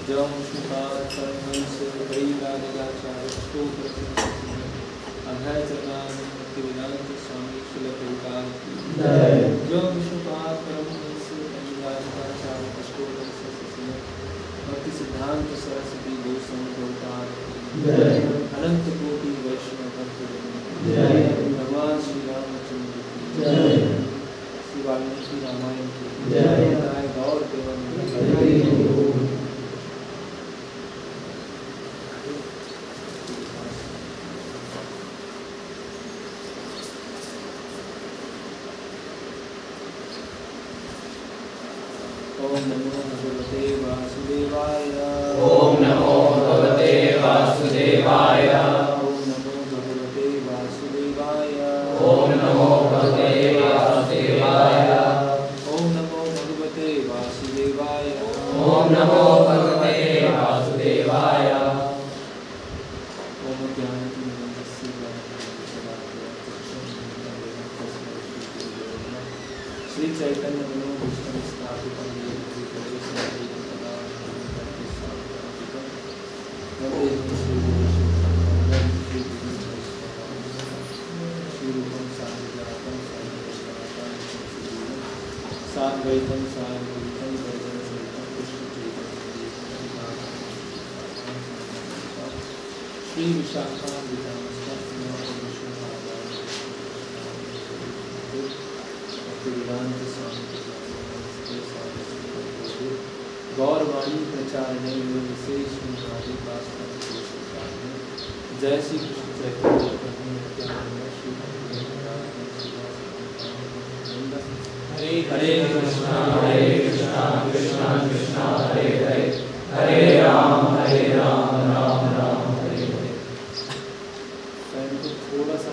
जौ मुष्णुपात परमहंस परिव्राजकाचार्य स्तोत्र अभय चरणारविंद भक्तिवेदांत स्वामी श्रील प्रभुपाद की जय। जौ मुष्णुपात परमहंस परिव्राजकाचार्य स्तोत्र भक्ति सिद्धांत सरस्वती गोस्वामी प्रभुपाद की जय। अनंत कोटि वैष्णव भक्त जय। भगवान श्री रामचंद्र की जय। श्री वाल्मीकि रामायण की जय। गौर देवन ओम नमो भगवते वासुदेवाय। ओम नमो भगवते वासुदेवाय। ओम नमो भगवते वासुदेवाय। ओम नमो भगवते वासुदेवाय। ओम नमो भगवते वासुदेवाय। ओम नमो भगवते वासुदेवाय। ओम ज्ञानतिमिरन्दस्य श्री चैतन्य मनोभीष्टं स्थापितं येन भूतले स्वयं सदा श्रीरूपं साग्रजातं साद्वैतं साद्वैतं वैजयन्तं कृष्णचैतन्यं श्री विशाखान्वितं भक्तिवेदांत स्वामी गौरवाणी प्रचारणे विशेष जय श्री कृष्ण चैतन्य प्रभु नित्यानंद श्री हरे हरे कृष्णा कृष्णा कृष्णा हरे हरे हरे राम राम राम हरे हरे। थोड़ा सा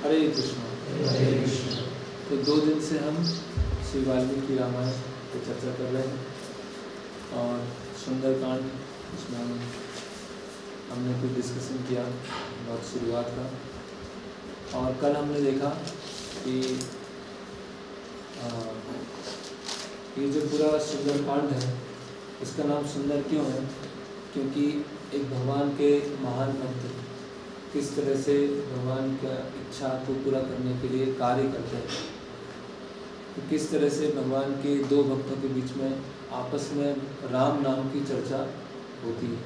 हरे कृष्ण। तो 2 दिन से हम श्री वाल्मीकि रामायण पर चर्चा कर रहे हैं और सुंदरकांड इसमें हमने कुछ डिस्कशन किया बहुत शुरुआत का। और कल हमने देखा कि ये जो पूरा सुंदरकांड है इसका नाम सुंदर क्यों है, क्योंकि एक भगवान के महान भक्त किस तरह से भगवान का इच्छा को पूरा करने के लिए कार्य करते हैं, तो किस तरह से भगवान के 2 भक्तों के बीच में आपस में राम नाम की चर्चा होती है,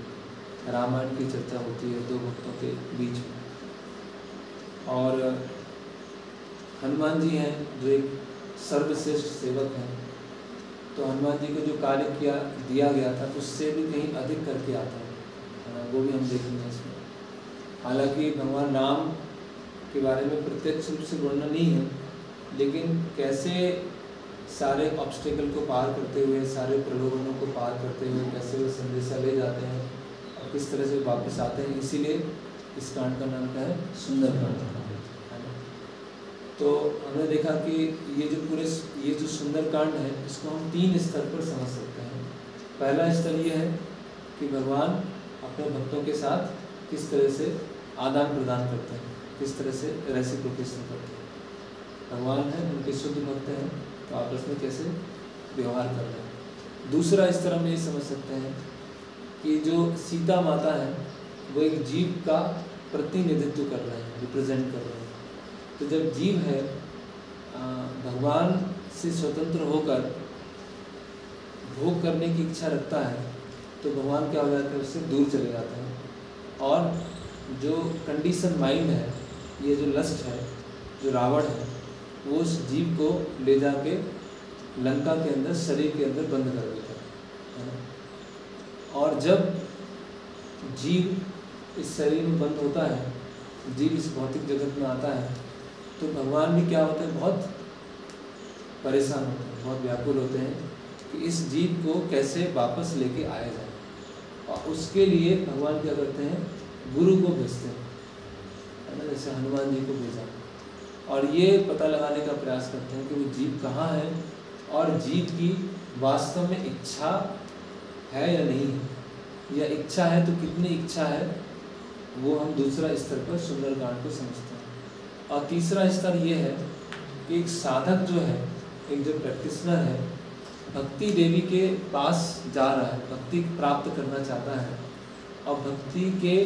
रामायण की चर्चा होती है 2 भक्तों के बीच में। और हनुमान जी हैं जो एक सर्वश्रेष्ठ सेवक हैं, तो हनुमान जी को जो कार्य दिया गया था उससे भी कहीं अधिक करके आता है, वो भी हम देखेंगे इसमें। हालांकि भगवान राम के बारे में प्रत्यक्ष रूप से वर्णन नहीं है, लेकिन कैसे सारे ऑब्स्टेकल को पार करते हुए, सारे प्रलोभनों को पार करते हुए कैसे वो संदेशा ले जाते हैं और किस तरह से वापस आते हैं, इसीलिए इस कांड का नाम क्या है, सुंदरकांड। तो हमने देखा कि ये जो सुंदरकांड है इसको हम 3 स्तर पर समझ सकते हैं। पहला स्तर ये है कि भगवान अपने भक्तों के साथ किस तरह से आदान प्रदान करते हैं, किस तरह से रेसिप्रोकेशन करते हैं। भगवान है, उनके शुद्ध भक्त हैं, तो आपस में कैसे व्यवहार कर रहे हैं। दूसरा स्तर हम ये समझ सकते हैं कि जो सीता माता है वो एक जीव का प्रतिनिधित्व कर रहे हैं, रिप्रेजेंट कर रहे हैं। तो जब जीव है भगवान से स्वतंत्र होकर भोग करने की इच्छा रखता है, तो भगवान क्या हो जाता है, उससे दूर चले जाते हैं। और जो कंडीशन माइंड है, ये जो लस्ट है, जो रावण है, वो उस जीव को ले जाके लंका के अंदर, शरीर के अंदर बंद कर देता है। और जब जीव इस शरीर में बंद होता है, जीव इस भौतिक जगत में आता है, तो भगवान भी क्या होते हैं, बहुत परेशान होते हैं, बहुत व्याकुल होते हैं कि इस जीव को कैसे वापस लेके आया जाए। और उसके लिए भगवान क्या करते हैं, गुरु को भेजते हैं, है ना, जैसे हनुमान जी को भेजा। और ये पता लगाने का प्रयास करते हैं कि वो जीव कहाँ है और जीव की वास्तव में इच्छा है या नहीं है, या इच्छा है तो कितनी इच्छा है, वो हम दूसरा स्तर पर सुंदरकांड को समझते हैं। और तीसरा स्तर ये है कि एक साधक जो है, एक जो प्रैक्टिशनर है, भक्ति देवी के पास जा रहा है, भक्ति प्राप्त करना चाहता है और भक्ति के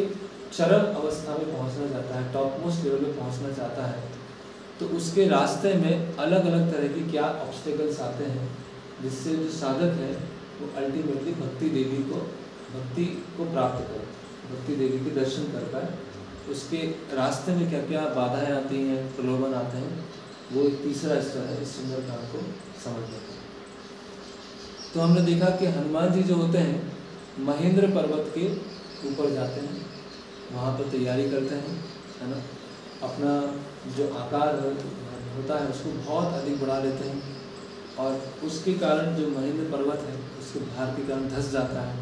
चरम अवस्था में पहुंचना चाहता है, टॉप मोस्ट लेवल में पहुंचना चाहता है, तो उसके रास्ते में अलग अलग तरह की क्या ऑब्स्टेकल्स आते हैं, जिससे जो साधक है वो अल्टीमेटली भक्ति देवी को, भक्ति को प्राप्त करे, भक्ति देवी के दर्शन कर पाए। उसके रास्ते में क्या क्या बाधाएं आती हैं, प्रलोभन आते हैं, वो एक तीसरा स्तर है इस सुंदरकांड को समझने का। तो हमने देखा कि हनुमान जी जो होते हैं महेंद्र पर्वत के ऊपर जाते हैं, वहाँ पर तैयारी करते हैं, है ना, अपना जो आकार होता है उसको बहुत अधिक बढ़ा लेते हैं और उसके कारण जो महेंद्र पर्वत है उसके भार के कारण धंस जाता है।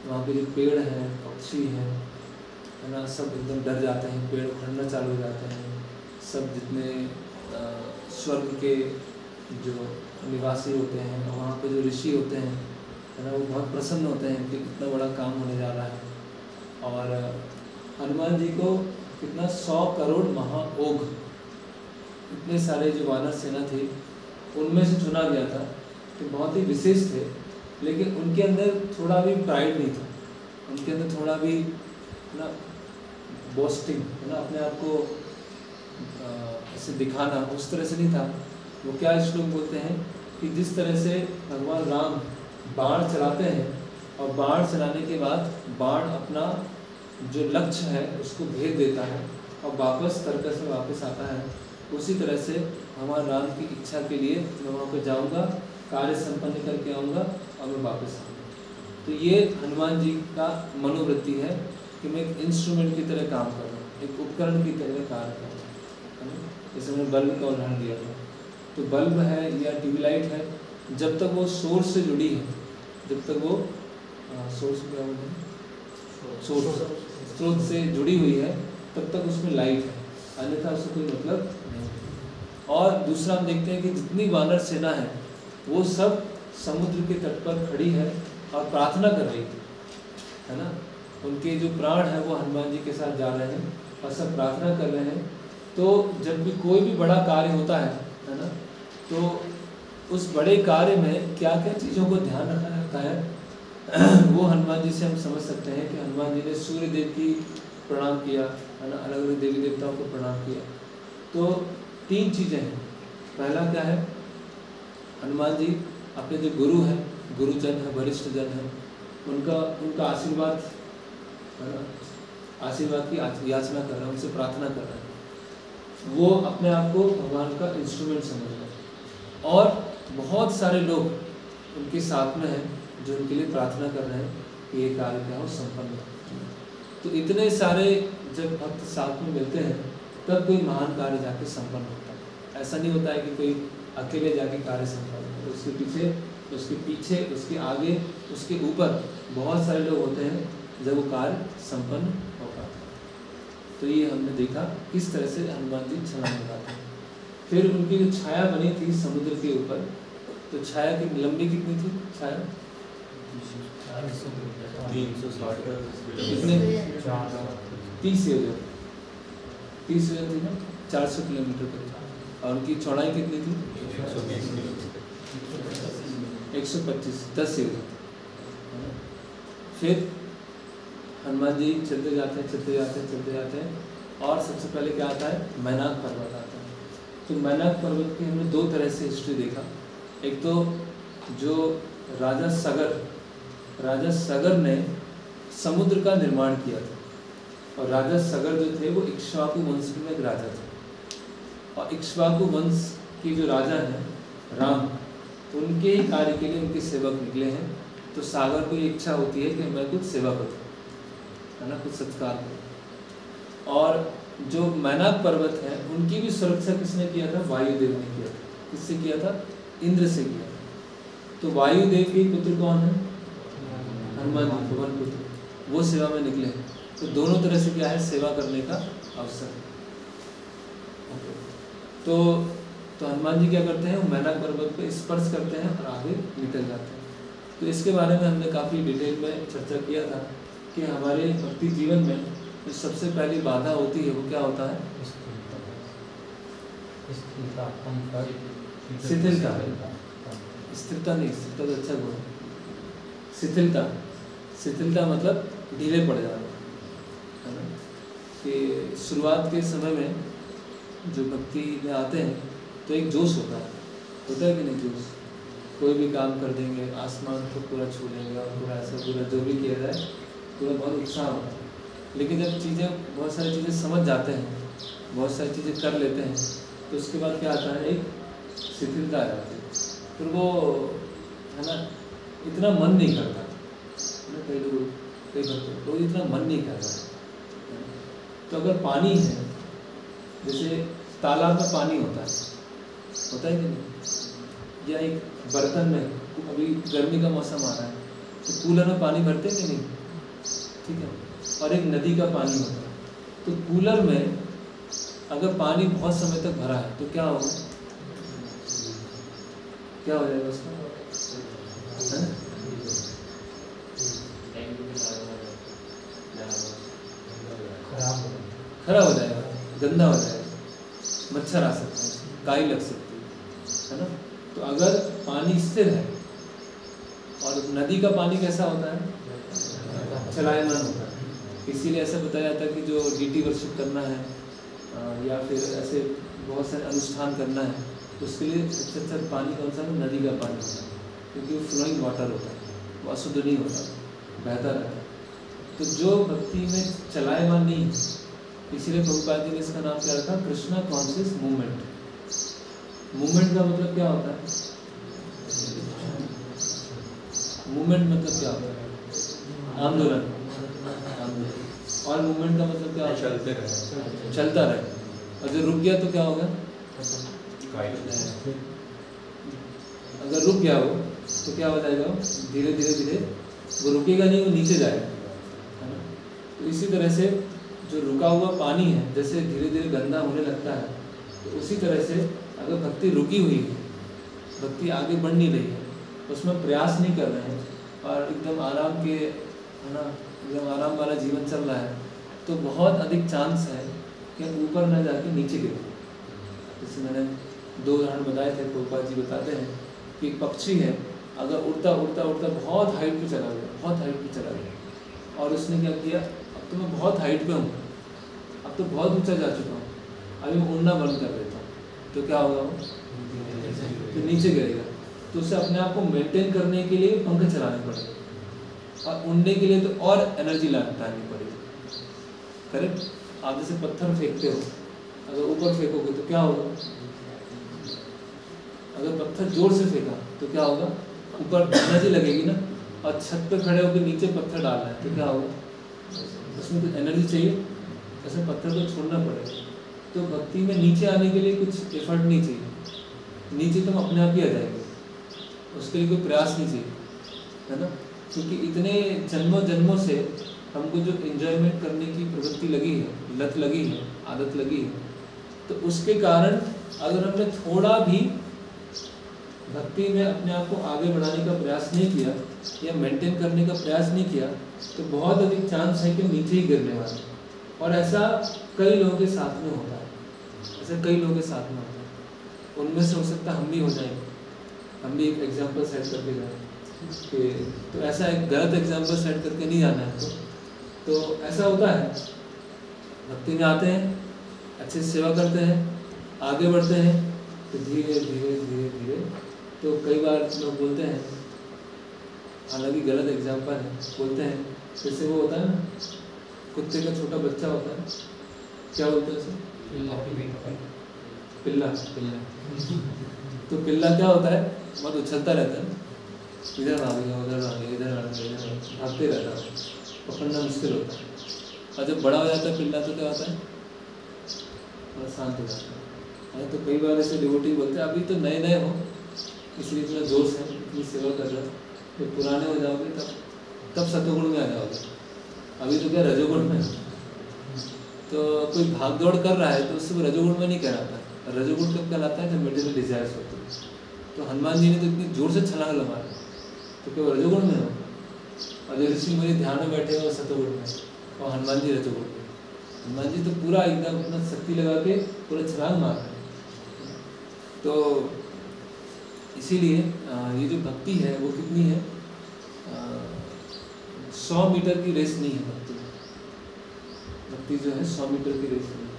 वहाँ पे जो पेड़ हैं, पक्षी हैं, है ना, सब एकदम डर जाते हैं, पेड़ उखड़ना चालू हो जाते हैं। सब जितने स्वर्ग के जो निवासी होते हैं, वहाँ पे जो ऋषि होते हैं, है ना, वो बहुत प्रसन्न होते हैं कि इतना बड़ा काम होने जा रहा है। और हनुमान जी को कितना 100 करोड़ महाओघ, इतने सारे जो वानर सेना थी उनमें से चुना गया था, तो बहुत ही विशेष थे, लेकिन उनके अंदर थोड़ा भी प्राइड नहीं था, उनके अंदर थोड़ा भी ना बोस्टिंग, है ना, अपने आप को ऐसे दिखाना उस तरह से नहीं था। वो क्या श्लोक बोलते हैं कि जिस तरह से भगवान राम बाण चलाते हैं और बाण चलाने के बाद बाण अपना जो लक्ष्य है उसको भेद देता है और वापस तर्कस में वापस आता है, उसी तरह से भगवान राम की इच्छा के लिए मैं वहाँ पर जाऊँगा, कार्य संपन्न करके आऊँगा और मैं वापस आऊँगा। तो ये हनुमान जी का मनोवृत्ति है कि मैं एक इंस्ट्रूमेंट की तरह काम कर रहा हूँ, एक उपकरण की तरह कार्य कर रहा हूँ। जैसे मैंने बल्ब का उदाहरण दिया था, तो बल्ब है या ट्यूबलाइट है, जब तक वो सोर्स से जुड़ी है, जब तक वो सोर्स क्या बोलते हैं, स्रोत से जुड़ी हुई है, तब तक उसमें लाइट है, अन्यथा उसको कोई मतलब नहीं। और दूसरा हम देखते हैं कि जितनी वानर सेना है वो सब समुद्र के तट पर खड़ी है और प्रार्थना कर रही है ना, उनके जो प्राण है वो हनुमान जी के साथ जा रहे हैं और सब प्रार्थना कर रहे हैं। तो जब भी कोई भी बड़ा कार्य होता है ना, तो उस बड़े कार्य में क्या क्या चीज़ों को ध्यान रखना रहता है, वो हनुमान जी से हम समझ सकते हैं कि हनुमान जी ने सूर्य देव की प्रणाम किया, है ना, अलग अलग देवी देवताओं को प्रणाम किया। तो 3 चीज़ें हैं। पहला क्या है, हनुमान जी अपने जो गुरु हैं, गुरुजन है, वरिष्ठ जन है, उनका आशीर्वाद, है ना, आशीर्वाद की याचना कर रहे हैं, उनसे प्रार्थना कर रहे हैं। वो अपने आप को भगवान का इंस्ट्रूमेंट समझ रहे हैं और बहुत सारे लोग उनके साथ में हैं जो उनके लिए प्रार्थना कर रहे हैं कि ये कार्य क्या हो, संपन्न हो। तो इतने सारे जब भक्त साथ में मिलते हैं तब कोई महान कार्य जाके संपन्न होता है। ऐसा नहीं होता है कि कोई अकेले जाके कार्य संपन्न हो, उसके पीछे, उसके आगे, उसके ऊपर बहुत सारे लोग होते हैं जब वो कार्य संपन्न हो पाता है। तो ये हमने देखा किस तरह से हनुमान जी छलांग लगाते हैं। फिर उनकी जो छाया बनी थी समुद्र के ऊपर, तो छाया की लंबी कितनी थी, छाया 30 योजन थी ना, 400 किलोमीटर करीब। और उनकी चौड़ाई कितनी थी, 125, 10 योजन। फिर हनुमान जी चलते जाते हैं और सबसे पहले क्या आता है, मैनाक पर्वत आता है। तो मैनाक पर्वत की हमने 2 तरह से हिस्ट्री देखा। एक तो जो राजा सगर ने समुद्र का निर्माण किया था, और राजा सगर जो थे वो इक्ष्वाकु वंश में एक राजा थे, और इक्ष्वाकु वंश के जो राजा हैं राम, उनके ही कार्य के लिए उनके सेवक निकले हैं। तो सागर को ये इच्छा होती है कि मैं कुछ सेवा करूँ, है ना, कुछ सत्कार करूँ। और जो मैनाक पर्वत है उनकी भी सुरक्षा किसने किया था, वायुदेव ने किया था। किससे किया था, इंद्र से किया था। तो वायुदेव के पुत्र कौन है, हनुमान जी, भवन पुत्र, वो सेवा में निकले। तो दोनों तरह से क्या है, सेवा करने का अवसर। तो तो हनुमान जी क्या करते हैं, वो मैना पर्वत पे स्पर्श करते हैं और आगे निकल जाते हैं। तो इसके बारे में हमने काफ़ी डिटेल में चर्चा किया था कि हमारे भक्ति जीवन में जो सबसे पहली बाधा होती है वो क्या होता है, शिथिलता। स्थिरता नहीं, स्थिरता तो अच्छा गुण है, शिथिलता। शिथिलता मतलब ढीले पड़ जाना, है ना। कि शुरुआत के समय में जो भक्ति में आते हैं तो एक जोश होता है कि नहीं, जोश, कोई भी काम कर देंगे, आसमान को पूरा छू लेंगे और पूरा ऐसा पूरा जो भी किया जाए पूरा बहुत उत्साह होता है। लेकिन जब चीज़ें, बहुत सारी चीज़ें समझ जाते हैं, बहुत सारी चीज़ें कर लेते हैं, तो उसके बाद क्या आता है, एक शिथिलता आ जाती है। फिर वो, है ना, इतना मन नहीं करता ना, कई लोग, कई लोग इतना मन नहीं करता। तो अगर पानी है, जैसे तालाब में पानी होता है कि नहीं, या एक बर्तन में, अभी गर्मी का मौसम आ रहा है तो कूलर में पानी भरते हैं कि नहीं, ठीक है, और एक नदी का पानी होता है। तो कूलर में अगर पानी बहुत समय तक भरा है तो क्या होगा, क्या हो जाएगा उसका, खराब हो जाएगा, गंदा हो जाएगा, मच्छर आ सकते हैं, काई लग सकती है ना। तो अगर पानी स्थिर है, और नदी का पानी कैसा होता है, चलायमान होता है। इसीलिए ऐसा बताया जाता है कि जो डीटी वर्शिप करना है या फिर ऐसे बहुत सारे अनुष्ठान करना है, तो उसके लिए सबसे अच्छा पानी कौन सा है, नदी का पानी होता है, क्योंकि वो फ्लोइंग वाटर होता है, वो अशुद्ध नहीं होता, बहता रहता है। तो जो भक्ति में चलायमान नहीं है, इसीलिए प्रभुपाद जी ने इसका नाम क्या रखा, कृष्णा कॉन्शियस मूवमेंट। मूवमेंट का मतलब क्या होता है, मूवमेंट मतलब क्या होता है, आंदोलन। और मूवमेंट का मतलब क्या होता है, चलता रहे। और जो रुक गया तो क्या होगा, अगर रुक गया हो तो क्या हो जाएगा, धीरे धीरे धीरे वो रुकेगा नहीं, वो नीचे जाएगा, है ना। तो इसी तरह से जो रुका हुआ पानी है, जैसे धीरे धीरे गंदा होने लगता है, तो उसी तरह से अगर भक्ति रुकी हुई है, भक्ति आगे बढ़ नहीं रही है, उसमें प्रयास नहीं कर रहे हैं और एकदम आराम के, है ना, एकदम आराम वाला जीवन चल रहा है, तो बहुत अधिक चांस है कि ऊपर न जाके नीचे गिरे। जैसे मैंने 2 उदाहरण बताए थे, प्रभुपाद जी बताते हैं कि एक पक्षी है, अगर उड़ता उड़ता उड़ता बहुत हाइट पे चला गया, बहुत हाइट पे चला गया, और उसने क्या किया, अब तो मैं बहुत हाइट पे हूँ, अब तो बहुत ऊंचा जा चुका हूँ, अभी मैं उड़ना बंद कर देता हूँ, तो क्या होगा, वो तो नीचे गिरेगा। तो उसे अपने आप को मेंटेन करने के लिए पंख चलाने पड़ेगा, और उड़ने के लिए तो और एनर्जी लगानी पड़ेगी, करेक्ट। आप जैसे पत्थर फेंकते हो, अगर ऊपर फेंकोगे तो क्या होगा, अगर पत्थर जोर से फेंका तो क्या होगा, ऊपर एनर्जी लगेगी ना, और छत पे खड़े होकर नीचे पत्थर डालना है तो क्या होगा, उसमें तो एनर्जी चाहिए, ऐसे पत्थर को छोड़ना पड़ेगा। तो भक्ति में नीचे आने के लिए कुछ एफर्ट नहीं चाहिए, नीचे तुम अपने आप ही आ जाएंगे, उसके लिए कोई प्रयास नहीं चाहिए, है ना। क्योंकि इतने जन्मों जन्मों से हमको जो एंजॉयमेंट करने की प्रवृत्ति लगी है, लत लगी है, आदत लगी है, तो उसके कारण अगर हमने थोड़ा भी भक्ति में अपने आप को आगे बढ़ाने का प्रयास नहीं किया या मेंटेन करने का प्रयास नहीं किया, तो बहुत अधिक चांस है कि नीचे ही गिरने वाले। और ऐसा कई लोगों के साथ में होता है, ऐसा कई लोगों के साथ में होता है। उनमें से हो सकता है हम भी हो जाएंगे, हम भी एक एग्जाम्पल सेट करके जाए कि, तो ऐसा एक गलत एग्जाम्पल सेट करके नहीं जाना है। तो ऐसा होता है, भक्ति में आते हैं, अच्छे से सेवा करते हैं, आगे बढ़ते हैं, तो धीरे धीरे धीरे धीरे, तो कई बार लोग बोलते हैं, हालांकि गलत एग्जाम्पल है, बोलते हैं जैसे वो होता है ना, कुत्ते का छोटा बच्चा होता है, क्या बोलते हैं उसे, पिल्ला। तो पिल्ला क्या होता है, बहुत उछलता रहता है, इधर भागेगा उधर भागेगा, इधर भागेगा, भागते रहता है, पकड़ना मुश्किल होता है। और जब बड़ा हो जाता है पिल्ला तो क्या होता है, बड़ा शांत हो जाता है। तो कई बार ऐसे डिवोटी बोलते हैं, अभी तो नए नए हो इसलिए इतना जोश है, इतनी सेवा कर रहे हो, जब पुराने हो जाओगे तब सतोगुण में आ जाओगे, अभी तो क्या रजोगुण में। तो कोई भाग दौड़ कर रहा है तो उससे वो रजोगुण में नहीं कहलाता, रजोगुण कब कहलाता है? जब मेटेरियल डिजायर्स होते हैं। तो हनुमान जी ने तो इतनी जोर से छलांग लगाया, तो क्या वो रजोगुण में हो? और जो ऋषि मुनि ध्यान में बैठे हो सतोगुण में, और हनुमान जी रजोगुण में। हनुमान जी तो पूरा एकदम अपना शक्ति लगा के पूरा छलांग मार रहे हैं। तो इसीलिए ये जो भक्ति है वो कितनी है? 100 मीटर की रेस नहीं है भक्ति। भक्ति जो है 100 मीटर की रेस नहीं,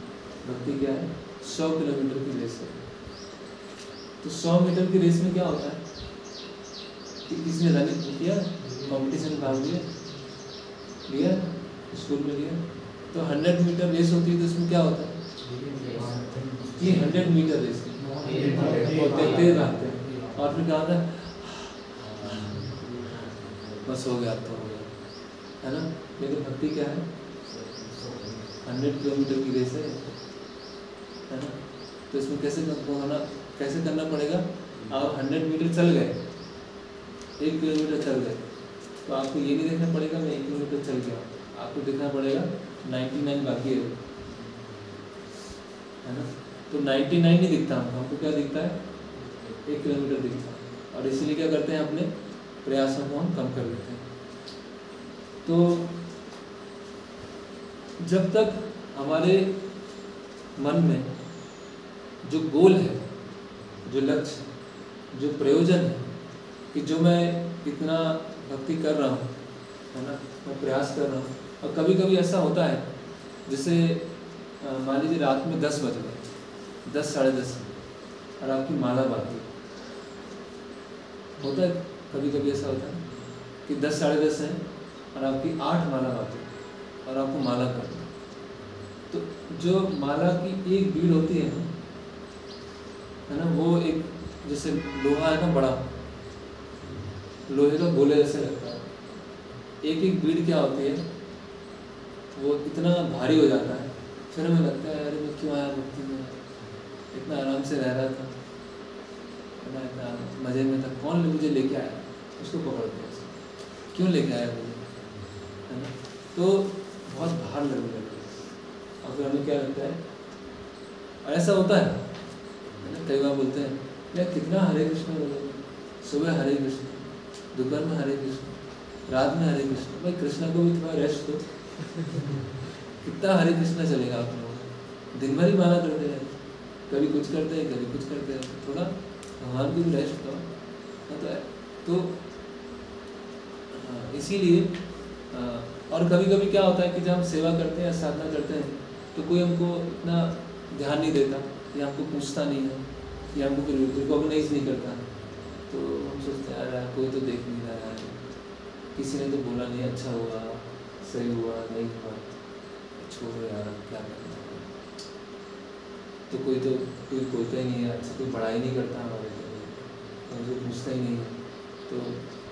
भक्ति क्या है? 100 किलोमीटर की रेस है। तो 100 मीटर की रेस में क्या होता है कि किसने रनिंग किया, कंपटीशन भाग लिया, स्कूल में लिया, तो 100 मीटर रेस होती है, तो उसमें क्या होता है कि 100 मीटर रेस तेज भागते हैं, और फिर क्या होता है? बस हो गया, अब तो हो गया, है ना। लेकिन भक्ति क्या है? 100 किलोमीटर की रेस है ना। तो इसमें कैसे करना पड़ेगा? आप 100 मीटर चल गए, 1 किलोमीटर चल गए, तो आपको ये नहीं देखना पड़ेगा मैं 1 किलोमीटर चल गया, आपको देखना पड़ेगा 99 बाकी है ना। तो 99 नहीं दिखता हमको, क्या दिखता है? 1 किलोमीटर दिखता है। और इसीलिए क्या करते हैं? अपने प्रयासों को हम कम कर देते हैं। तो जब तक हमारे मन में जो गोल है, जो लक्ष्य, जो प्रयोजन है कि जो मैं इतना भक्ति कर रहा हूँ, है ना, मैं प्रयास कर रहा हूँ, और कभी कभी ऐसा होता है जैसे मान लीजिए रात में 10 बज गए, 10 साढ़े 10 और आपकी माला बाकी होता है। कभी कभी ऐसा होता है कि 10 साढ़े 10 है और आपकी 8 माला बाकी और आपको माला करना। तो जो माला की एक भीड़ होती है ना, वो एक जैसे लोहा है ना, बड़ा लोहे का गोले जैसे लगता है। एक एक बीड़ क्या होती है, वो इतना भारी हो जाता है, फिर हमें लगता है अरे मैं क्यों आया भक्ति में, इतना आराम से रह रहा था, इतना मज़े में था, कौन मुझे लेके आया, उसको पकड़ते हैं, क्यों लेके आया मुझे, है ना। तो बहुत भार लगने लगता है, और फिर हमें क्या लगता है, और ऐसा होता है ना। कई बार बोलते हैं यार कितना हरे कृष्ण बोलोगे, सुबह हरे कृष्ण, दोपहर में हरे कृष्ण, रात में हरे कृष्ण। भाई कृष्णा को भी थोड़ा रेस्ट दो। कितना हरे कृष्णा चलेगा आप लोगों, दिन भर ही माला करते हैं, कभी कुछ करते हैं कभी कुछ करते हैं, थोड़ा भगवान को भी रेस्ट दो। तो इसीलिए और कभी कभी क्या होता है कि जब हम सेवा करते हैं या साधना करते हैं तो कोई हमको इतना ध्यान नहीं देता, या हमको पूछता नहीं है, या हमको रिकॉग्नाइज नहीं करता, तो हम सोचते हैं यार कोई तो देख नहीं रहा है, किसी ने तो बोला नहीं, अच्छा हुआ, सही हुआ, नहीं हुआ, छोड़ो यार क्या करना है। तो कोई बोलता ही नहीं है, अच्छा कोई बड़ाई नहीं करता हमारे लिए, हमको पूछता ही नहीं है, तो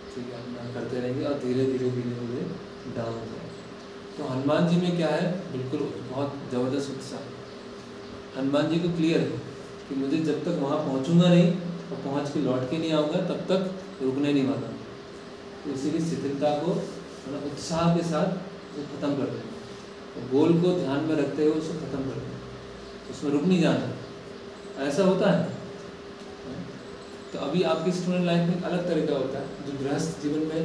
ठीक है अपना करते रहेंगे और धीरे धीरे धीरे धीरे डाउन हो जाए। तो हनुमान जी में क्या है, बिल्कुल बहुत ज़बरदस्त उत्साह। हनुमान जी को क्लियर है कि मुझे जब तक वहाँ पहुँचूंगा नहीं और पहुँच के लौट के नहीं आऊँगा तब तक रुकने नहीं वाला। तो इसीलिए शिथिलता को उत्साह के साथ वो ख़त्म कर दें, तो गोल को ध्यान में रखते हुए उसको ख़त्म कर दें, उसमें रुक नहीं जाना। ऐसा होता है। तो अभी आपकी स्टूडेंट लाइफ में एक अलग तरह का होता है, जो गृहस्थ जीवन में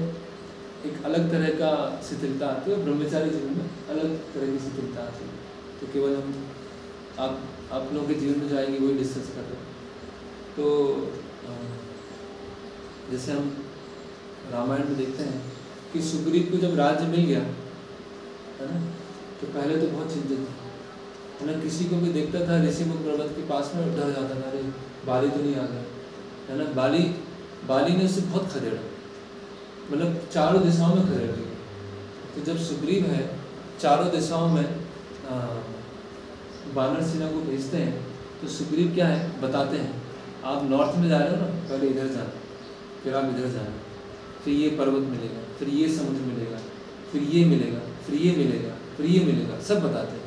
एक अलग तरह का शिथिलता आती है, और ब्रह्मचारी जीवन में अलग तरह की शिथिलता आती है। तो केवल हम आप लोगों के जीवन में जाएंगे वही डिस्कस कर रहे हैं। तो जैसे हम रामायण में देखते हैं कि सुग्रीव को जब राज्य मिल गया, है ना, तो पहले तो बहुत चिंतित था, है ना। किसी को भी देखता था ऋषिमुख पर्वत के पास में डर जाता था, अरे बाली तो नहीं आ गया, है ना। बाली ने उससे बहुत खदेड़ा, मतलब चारों दिशाओं में खदेड़ दिया। तो जब सुग्रीव है चारों दिशाओं में वानर सेना को भेजते हैं, तो सुग्रीव क्या है बताते हैं, आप नॉर्थ में जा रहे हो ना, पहले इधर जाना, फिर आप इधर जाना, फिर ये पर्वत मिलेगा, फिर ये समुद्र मिलेगा, फिर ये मिलेगा, फिर ये मिलेगा, फिर ये मिलेगा, सब बताते हैं।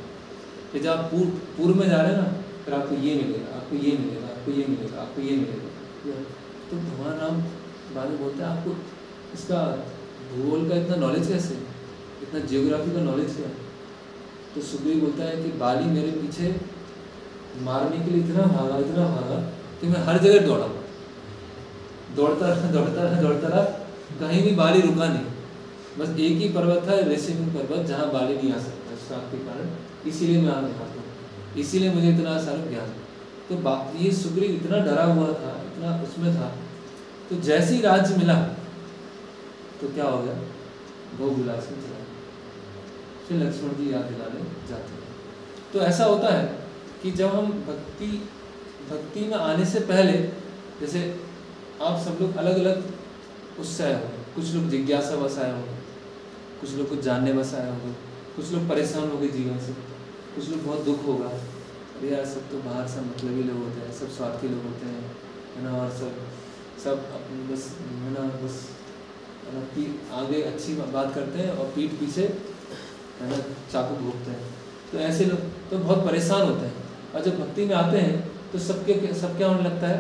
फिर जब आप पूर्व में जा रहे हैं ना, फिर आपको ये मिलेगा, आपको ये मिलेगा, आपको ये मिलेगा, आपको ये मिलेगा। तो भगवान राम बाद में बोलते हैं आपको इसका भूगोल का इतना नॉलेज कैसे, इतना जियोग्राफी का नॉलेज क्या है। तो सुग्रीव बोलता है कि बाली मेरे पीछे मारने के लिए इतना भागा कि मैं हर जगह दौड़ा, दौड़ता रहा, कहीं भी बाली रुका नहीं। बस एक ही पर्वत था, रेसिंग पर्वत, जहाँ बाली नहीं आ सकता श्राप के कारण, इसीलिए मैं आगे आता हूँ, इसीलिए मुझे इतना सारा ज्ञान। तो ये सुग्रीव इतना डरा हुआ था, इतना उसमें था। तो जैसे ही राज्य मिला तो क्या हो गया, भोग विलास में चला। फिर लक्ष्मण जी याद दिलाने जाते हैं। तो ऐसा होता है कि जब हम भक्ति में आने से पहले, जैसे आप सब लोग अलग अलग उससे आए होंगे, कुछ लोग जिज्ञासा बस आए होंगे, कुछ लोग कुछ जानने बस आए होंगे, कुछ लोग परेशान हो गए जीवन से, कुछ लोग बहुत दुख होगा, अरे यार सब तो बाहर सब मतलबी लोग होते हैं, सब स्वार्थी लोग होते हैं, है ना, और सब बस है ना, बस आगे अच्छी बात करते हैं और पीठ पीछे है ना चाकू घोंपते हैं। तो ऐसे लोग तो बहुत परेशान होते हैं। और जब भक्ति में आते हैं तो सब क्या होने लगता है,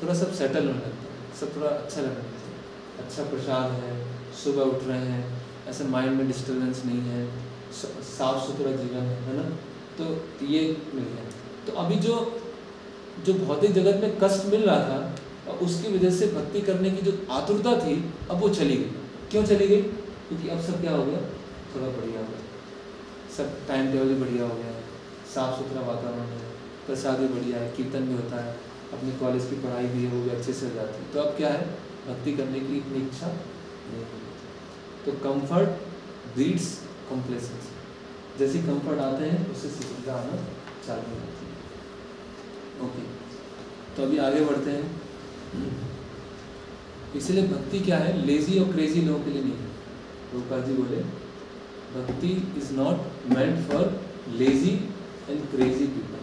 थोड़ा सब सेटल होने लगता है, सब थोड़ा अच्छा लगने लगता है। अच्छा प्रसाद है, सुबह उठ रहे हैं, ऐसे माइंड में डिस्टर्बेंस नहीं है, साफ सुथरा जीवन है ना, तो ये मिल गया। तो अभी जो भौतिक जगत में कष्ट मिल रहा था, और उसकी वजह से भक्ति करने की जो आतुरता थी, अब वो चली गई। क्यों चली गई? क्योंकि अब सब क्या हो गया, थोड़ा बढ़िया हो गया, सब टाइम टेबल भी बढ़िया हो गया है, साफ़ सुथरा वातावरण है, प्रसाद भी बढ़िया है, कीर्तन भी होता है, अपने कॉलेज की पढ़ाई भी है वो भी अच्छे से हो जाती है। तो अब क्या है, भक्ति करने की इतनी इच्छा नहीं होगी। तो कंफर्ट ब्रीड्स कॉम्प्लेसेंसी, जैसे कंफर्ट आते हैं उससे सुविधा आना चालू हो जाती है। ओके, तो अभी आगे बढ़ते हैं। इसलिए भक्ति क्या है, लेजी और क्रेजी लोगों के लिए नहीं है। प्रभुपाद जी बोले भक्ति is not meant for lazy and crazy people.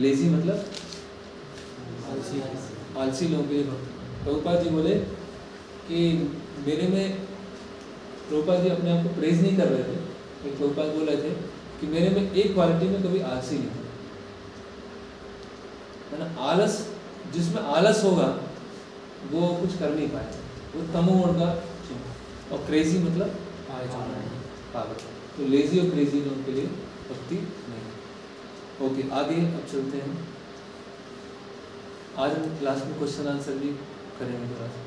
Lazy मतलब आलसी लोगों के लिए भक्ति। प्रभुपाद जी बोले कि मेरे में, प्रभुपाद जी अपने आप को प्रेज नहीं कर रहे थे, एक प्रभुपाद बोल रहे थे कि मेरे में एक क्वालिटी में कभी आलसी नहीं था, है ना। आलस, जिसमें आलस होगा वो कुछ कर नहीं पाएगा, वो तमोगुण का। और क्रेजी मतलब पागल। तो लेजी और क्रेजी लोगों के लिए भक्ति नहीं। ओके, आगे अब चलते हैं। आज हम क्लास में क्वेश्चन आंसर भी करेंगे थोड़ा सा।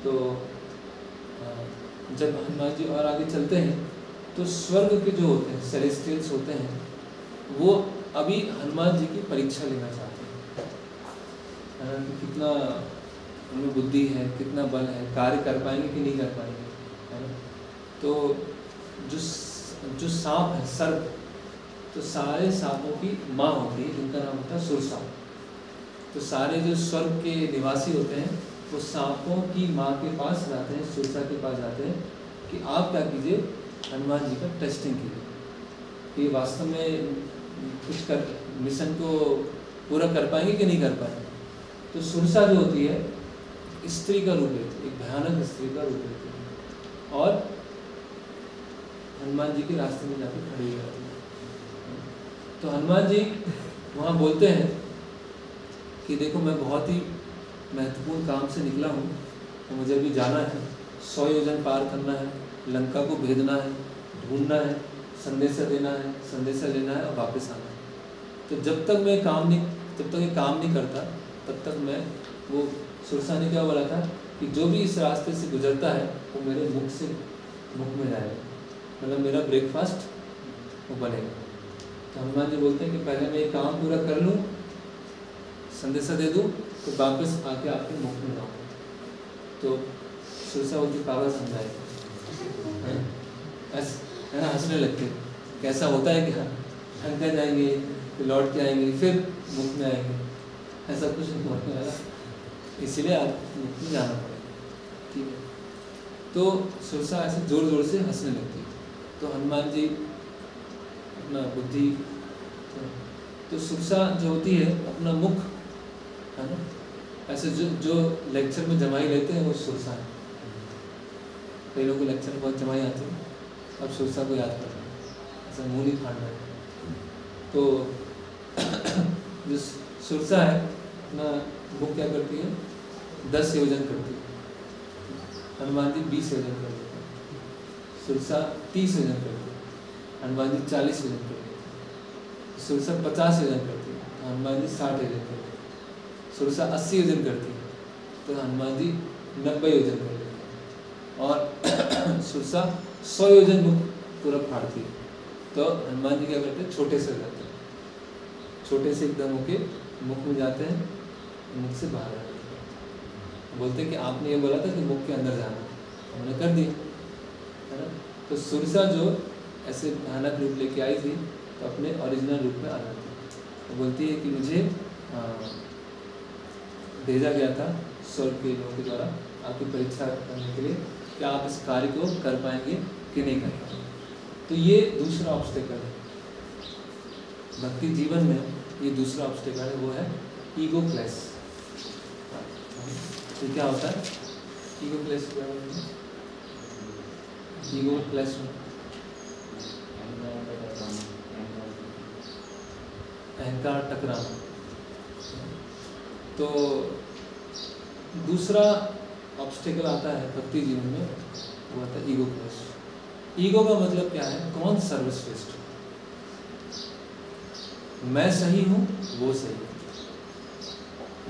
तो जब हनुमान जी और आगे चलते हैं तो स्वर्ग के जो होते हैं, सेलेस्टियल्स होते हैं, वो अभी हनुमान जी की परीक्षा लेना चाहते हैं, कि कितना उनमें बुद्धि है, कितना बल है, कार्य कर पाएंगे कि नहीं कर पाएंगे, है ना। तो जो सांप है, सर्प, तो सारे सांपों की माँ होती है, जिनका नाम होता है सुरसा। तो सारे जो स्वर्ग के निवासी होते हैं वो सांपों की माँ के पास जाते हैं, सुरसा के पास जाते हैं कि आप क्या कीजिए, हनुमान जी का टेस्टिंग कीजिए कि वास्तव में कुछ कर मिशन को पूरा कर पाएंगे कि नहीं कर पाएंगे। तो सुरसा जो होती है स्त्री का रूप लेती है, एक भयानक स्त्री का रूप लेती है, और हनुमान जी के रास्ते में जाकर खड़ी हो जाती है। तो हनुमान जी वहाँ बोलते हैं कि देखो मैं बहुत ही महत्वपूर्ण काम से निकला हूँ, तो मुझे अभी जाना है, 100 योजन पार करना है, लंका को भेजना है, ढूंढना है, संदेशा देना है, संदेशा लेना है और वापस आना है। तो जब तक ये काम नहीं करता तब तक मैं, वो सुरसा ने क्या बोला था कि जो भी इस रास्ते से गुजरता है वो मेरे मुख में जाएगा, मतलब मेरा ब्रेकफास्ट वो बनेगा। तो हनुमान जी बोलते हैं कि पहले मैं ये काम पूरा कर लूँ, संदेशा दे दूँ, तो वापस आके आपके मुख में जाऊँगा। तो सुरसा बोलती पागल समझाएगा, है ना, हंसने लगते, कैसा होता है क्या, लंका जाएंगे फिर लौट के आएंगे फिर मुख में आएंगे, ऐसा कुछ नहीं होने वाला, इसीलिए आप मुख में जाना पड़ेगा, ठीक है। तो सुरसा ऐसे जोर जोर से हंसने लगती है। तो हनुमान जी अपना बुद्धि, तो सुरसा जो होती है अपना मुख, है ना, ऐसे जो लेक्चर में जमाई लेते हैं वो सुरसा है। कई लोगों को लेक्चर में बहुत जमाई आती है, अब सुरसा को याद कर रहे हैं, ऐसा मुँह नहीं फाड़ रहे। तो जो सुरसा है अपना मुख क्या करती है, 10 योजन करती है, हनुमान जी 20 योजन कर देते हैं। सुरसा 30 योजन करती है, हनुमान जी 40 योजन कर देते हैं। सुरसा 50 योजन करती है तो हनुमान जी 60 योजन करते हैं। सुरसा 80 योजन करती है तो हनुमान जी 90 योजन कर लेते हैं। और सुरसा 100 योजन मुख पूरा फाड़ती है तो हनुमान जी क्या करते हैं, छोटे से जाते हैं, छोटे से एकदम होके मुख में जाते हैं, मुख से बाहर आते हैं। बोलते हैं कि आपने ये बोला था कि मुख के अंदर जाना, हमने कर दिया, है ना। तो सुरसा जो ऐसे भयानक रूप लेके आई थी तो अपने ओरिजिनल रूप में आ जाती है। तो बोलती है कि मुझे भेजा गया था स्वर्ग के लोगों के द्वारा आपकी परीक्षा करने के लिए कि आप इस कार्य को कर पाएंगे कि नहीं कर पाएंगे। तो ये दूसरा ऑब्स्टेकल है भक्ति जीवन में, ये दूसरा ऑब्स्टेकल है, वो है ईगो क्लैश। तो क्या होता है ईगो क्लैश? ईगो क्लैश में अहंकार टकराना। तो दूसरा ऑब्स्टेकल आता है भक्ति जीवन में, वो आता है ईगो क्लैश। ईगो का मतलब क्या है? कौन सर्वश्रेष्ठ? मैं सही हूँ, वो सही है,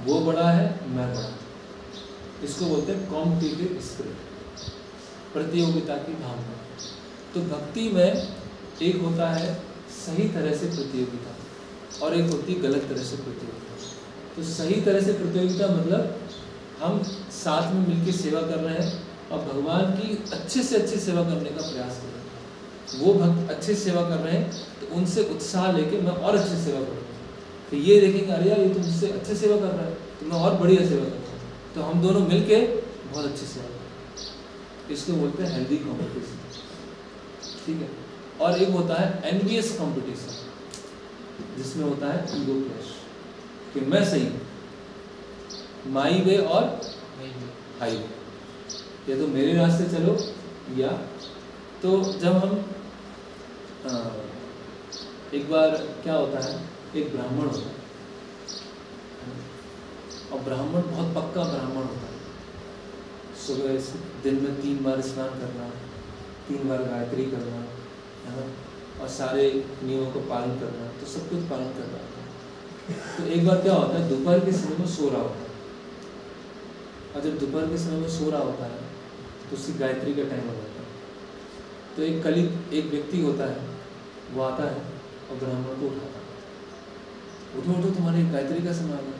वो बड़ा है, मैं बड़ा। इसको बोलते हैं कॉम्पिटिटिव स्पिरिट, प्रतियोगिता की भावना। तो भक्ति में एक होता है सही तरह से प्रतियोगिता और एक होती है गलत तरह से प्रतियोगिता। तो सही तरह से प्रतियोगिता मतलब हम साथ में मिलकर सेवा कर रहे हैं और भगवान की अच्छे से अच्छी सेवा करने का प्रयास कर रहे हैं। वो भक्त अच्छे सेवा कर रहे हैं तो उनसे उत्साह लेके मैं और अच्छी सेवा करूँगा। तो ये देखेंगे अरे यार ये तो मुझसे अच्छे सेवा कर रहा है तो मैं और बढ़िया सेवा करता हूँ, तो हम दोनों मिलके बहुत अच्छी सेवा करते हैं। इसको बोलते हैं हेल्दी कॉम्पिटिशन, ठीक है। और एक होता है एनवियस कॉम्पिटिशन, जिसमें होता है ईगो क्लैश कि मैं सही हूँ, माई वे और हाई वे, या तो मेरे रास्ते चलो या तो जब हम एक बार क्या होता है, एक ब्राह्मण होता है और ब्राह्मण बहुत पक्का ब्राह्मण होता है। सुबह दिन में 3 बार स्नान करना, 3 बार गायत्री करना, है ना, और सारे नियमों का पालन करना, तो सब कुछ पालन कर रहा होता है। तो एक बार क्या होता है, दोपहर के समय में सो रहा होता है, और जब दोपहर के समय में सो रहा होता है तो उसकी गायत्री का टाइम हो जाता है। तो एक व्यक्ति होता है, वो आता है और ब्राह्मण को उठाता है, उठो उठो तुम्हारी गायत्री का समय आ गया।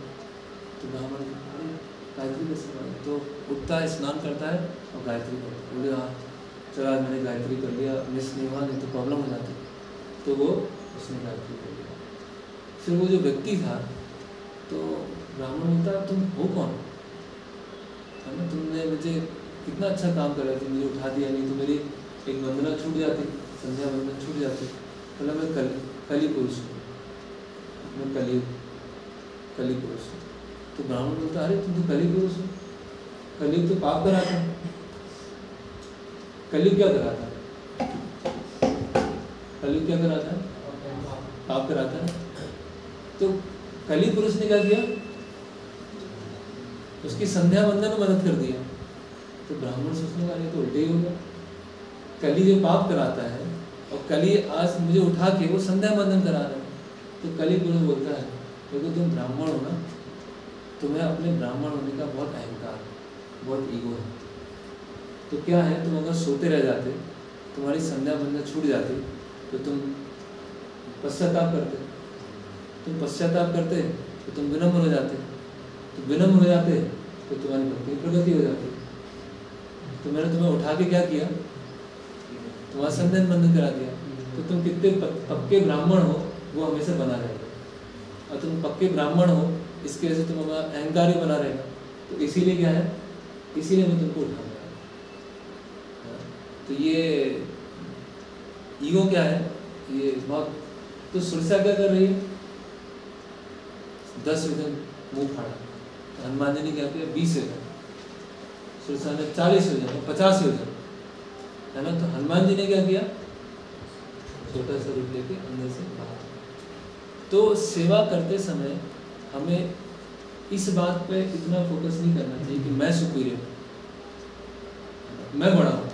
तो ब्राह्मण अरे गायत्री का समय है, तो उठता है, स्नान करता है और गायत्री करता है। बोले हाँ चलो आज मैंने गायत्री कर लिया, मिस नहीं हुआ, नहीं तो प्रॉब्लम हो जाती। तो वो उसने गायत्री कर लिया। फिर वो जो व्यक्ति था, तो ब्राह्मण बोलता है तुम हो कौन, है ना, तुमने मुझे कितना अच्छा काम कर रहे थे, मुझे उठा दिया, नहीं तो मेरी एक वंदना छूट जाती, संध्या वंदना छूट जाती। मतलब मैं कली पुरुष हूँ, मैं कली पुरुष हूँ। तो ब्राह्मण बोलता अरे तुम तो कली पुरुष हो, कलयुग तो पाप कराता है। कलयुग क्या कराता है? कलयुग क्या कराता है? पाप कराता है। तो कली पुरुष ने क्या किया, उसकी संध्या वंदन में मदद कर दिया। तो ब्राह्मण सोचने वाले तो उल्टे ही हो गया, कली जो पाप कराता है और कली आज मुझे उठा के वो संध्या वंदन करा रहा है। तो कली पुरुष बोलता है क्योंकि तुम ब्राह्मण हो ना, तुम्हें अपने ब्राह्मण होने का बहुत अहंकार, बहुत ईगो है। तो क्या है, तुम अगर सोते रह जाते, तुम्हारी संध्या वंदन छूट जाती, तो तुम पश्चाताप करते, तो तुम विनम्र हो जाते, तो विनम्र हो जाते तो तुम्हारी भक्ति प्रगति हो जाती। तो मैंने तुम्हें उठा के क्या किया, तुम्हारा संध्या वंदन करा दिया। तो तुम कितने पक्के ब्राह्मण हो वो हमेशा बना रहेगा, और तुम पक्के ब्राह्मण हो इसकी वजह से तुम अहंकार ही बना रहेगा। तो इसीलिए क्या है, इसीलिए मैं तुमको उठा रहा हूँ। तो ये ईगो क्या है, ये बहुत। तो सुरसा क्या कर रही है, 10 योजन मुंह फाड़ा। तो हनुमान जी ने क्या किया, 20 योजन, सुरसा ने 40 योजन, 50 योजन, है ना। तो हनुमान जी ने क्या किया, छोटा सा रूप लेके अंदर से बाहर। तो सेवा करते समय हमें इस बात पे इतना फोकस नहीं करना चाहिए कि मैं सुपीरियर, मैं बड़ा हूँ,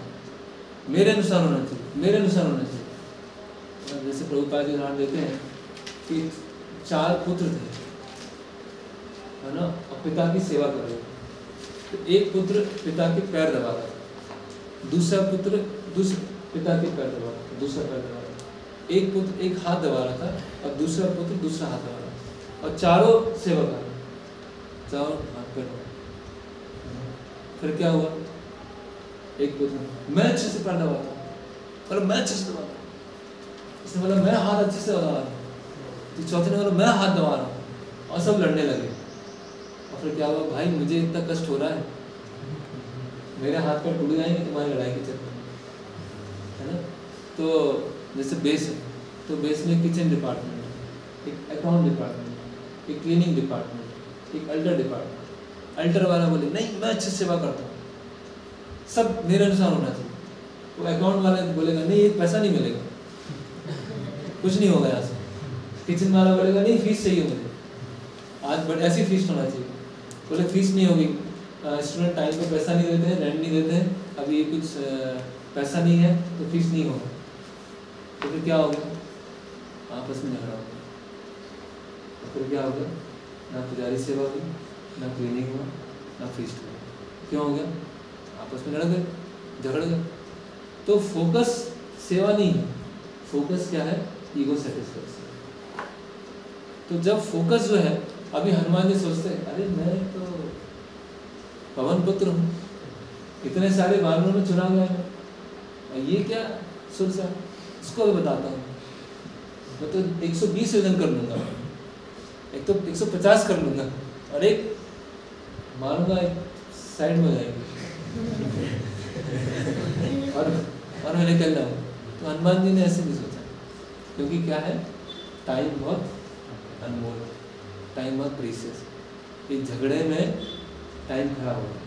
मेरे अनुसार होना चाहिए, मेरे अनुसार होना चाहिए। जैसे प्रभुपाद जी उदाहरण देते हैं कि 4 पुत्र थे, है ना, और पिता की सेवा कर रहे थे। तो एक पुत्र पिता के पैर दबा रहा था, दूसरा पुत्र दूसरे पिता के पैर दबा रहा था, दूसरा पैर दबा रहा था, एक पुत्र एक हाथ दबा रहा था और दूसरा पुत्र दूसरा हाथ दबा रहा था, और चारों सेवा कर रहे, चारों हाथ पैर। फिर क्या हुआ, एक पुत्र मैं अच्छे से पैर दबाता हूँ, और मैं अच्छे से दबाता हूँ, इसने बोला मैं हाथ अच्छे से दबा रहा हूँ, तो चौथे ने बोला मैं हाथ दबा रहा हूँ, और सब लड़ने लगे। और फिर क्या हुआ, भाई मुझे इतना कष्ट हो रहा है, मेरे हाथ पर टूट जाएंगे तुम्हारी लड़ाई के चक्कर में, है ना। तो जैसे बेस है, तो बेस में किचन डिपार्टमेंट है, एक अकाउंट डिपार्टमेंट, एक क्लीनिंग डिपार्टमेंट, एक अल्टर डिपार्टमेंट। अल्टर वाला बोले नहीं मैं अच्छे से सेवा करता हूँ, सब मेरे अनुसार होना चाहिए। वो अकाउंट वाला बोलेगा नहीं एक पैसा नहीं मिलेगा, कुछ नहीं होगा यहाँ से। किचन वाला बोलेगा नहीं फीस चाहिए मुझे आज, बट ऐसी फीस होना चाहिए। बोले फीस नहीं होगी, स्टूडेंट टाइम पे पैसा नहीं देते हैं, रेंट नहीं देते हैं, अभी कुछ पैसा नहीं है तो फीस नहीं होगा। तो फिर क्या होगा, आपस में झगड़ा होगा। तो फिर क्या होगा, ना पुजारी सेवा हुई, ना क्लीनिंग हुआ, ना फीस्ट हुआ। क्यों हो गया, आपस में लड़ गए, झगड़ गए। तो फोकस सेवा नहीं है, फोकस क्या है, ईगो सेटिस्फैक्शन। तो जब फोकस जो है, अभी हनुमान जी सोचते हैं अरे मैं तो पवन पुत्र हूँ, इतने सारे वानरों में चुना गया है, और ये क्या सुरसा, इसको भी बताता हूँ, मैं तो 120 योजन कर लूँगा, एक तो 150 कर लूँगा, और एक मारूंगा एक साइड में जाएगी और मैं निकल जाऊँ। तो हनुमान जी ने ऐसे नहीं सोचा, क्योंकि क्या है, टाइम बहुत अनमोल, टाइम बहुत प्रीशियस। इस झगड़े में टाइम खराब हो गया,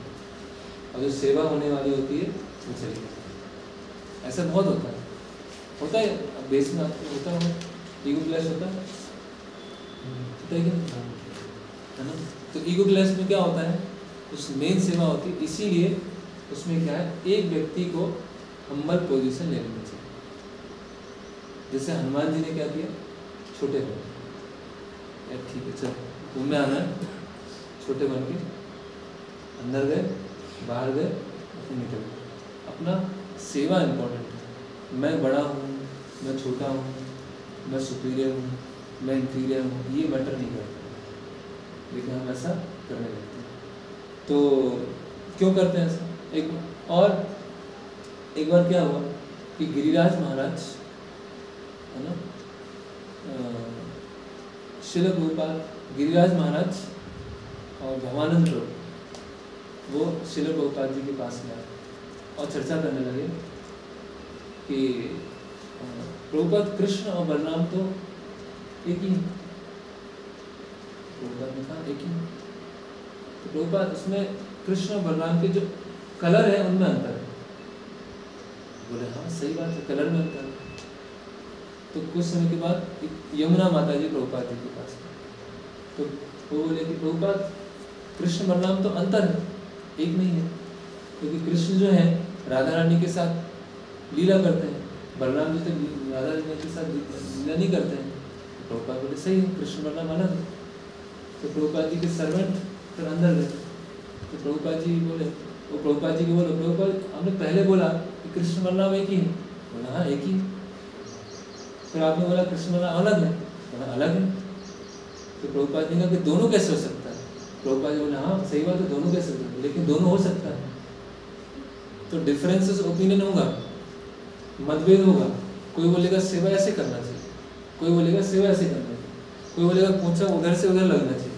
और जो सेवा होने वाली होती है वो चली जाती है। ऐसा बहुत होता है अब बेस में आपको होता है, ईगो क्लैश होता है कि नहीं, है ना। तो ईगो क्लैश में क्या होता है, उस मेन सेवा होती है, इसीलिए उसमें क्या है, एक व्यक्ति को हम्बल पोजीशन ले लेनी चाहिए। जैसे हनुमान जी ने क्या किया, छोटे बन यार ठीक है चल घूमने आना है, छोटे बन के अंदर गए, बाहर गए, फिर निकल गए। अपना सेवा इम्पोर्टेंट है, मैं बड़ा हूँ, मैं छोटा हूँ, मैं सुपीरियर हूँ, मैं इंफीरियर हूँ, ये मैटर नहीं करता, लेकिन हम ऐसा करने लगते हैं। तो क्यों करते हैं ऐसा। एक बार क्या हुआ कि गिरिराज महाराज, है ना, श्रील प्रभुपाद, गिरिराज महाराज और भवानंद प्रभु वो श्रील प्रभुपाद जी के पास में आए और चर्चा करने लगे कि प्रभुपाद कृष्ण और बलराम तो एक ही, प्रभुपाद ने कहा एक ही। तो प्रभुपाद उसमें कृष्ण और बलराम के जो कलर है उनमें अंतर है। बोले हाँ सही बात है, कलर में अंतर है। तो कुछ समय के बाद यमुना माता जी प्रभुपाद जी के पास, तो वो बोले कि प्रभुपाद कृष्ण बलराम तो अंतर है, एक नहीं है, क्योंकि कृष्ण जो है राधा रानी के साथ लीला करते हैं, बलराम जी तो राधा रानी के साथ लीला नहीं करते हैं। तो प्रभुपाद बोले सही है, कृष्ण बलराम अलग है। तो प्रभुपाद जी के सर्वेंट फिर अंदर गए, तो प्रभुपाद जी बोले, वो प्रभुपाद जी को बोले प्रभुपाद हमने पहले बोला कि कृष्ण बलराम एक ही है। बोला हाँ एक ही। फिर आपने बोला कृष्ण बलराम अलग है। बोला अलग है। तो प्रभुपाद जी ने कहा कि दोनों कैसे हो सकता है। प्रभुपाद जी बोले हाँ सही बात है, दोनों कैसे हो सकता है, लेकिन दोनों हो सकता है। तो डिफरेंसेस ओपिनियन होगा, मतभेद होगा। कोई बोलेगा सेवा ऐसे करना चाहिए, कोई बोलेगा सेवा ऐसे करना चाहिए, कोई बोलेगा पोंछा उधर से उधर लगना चाहिए,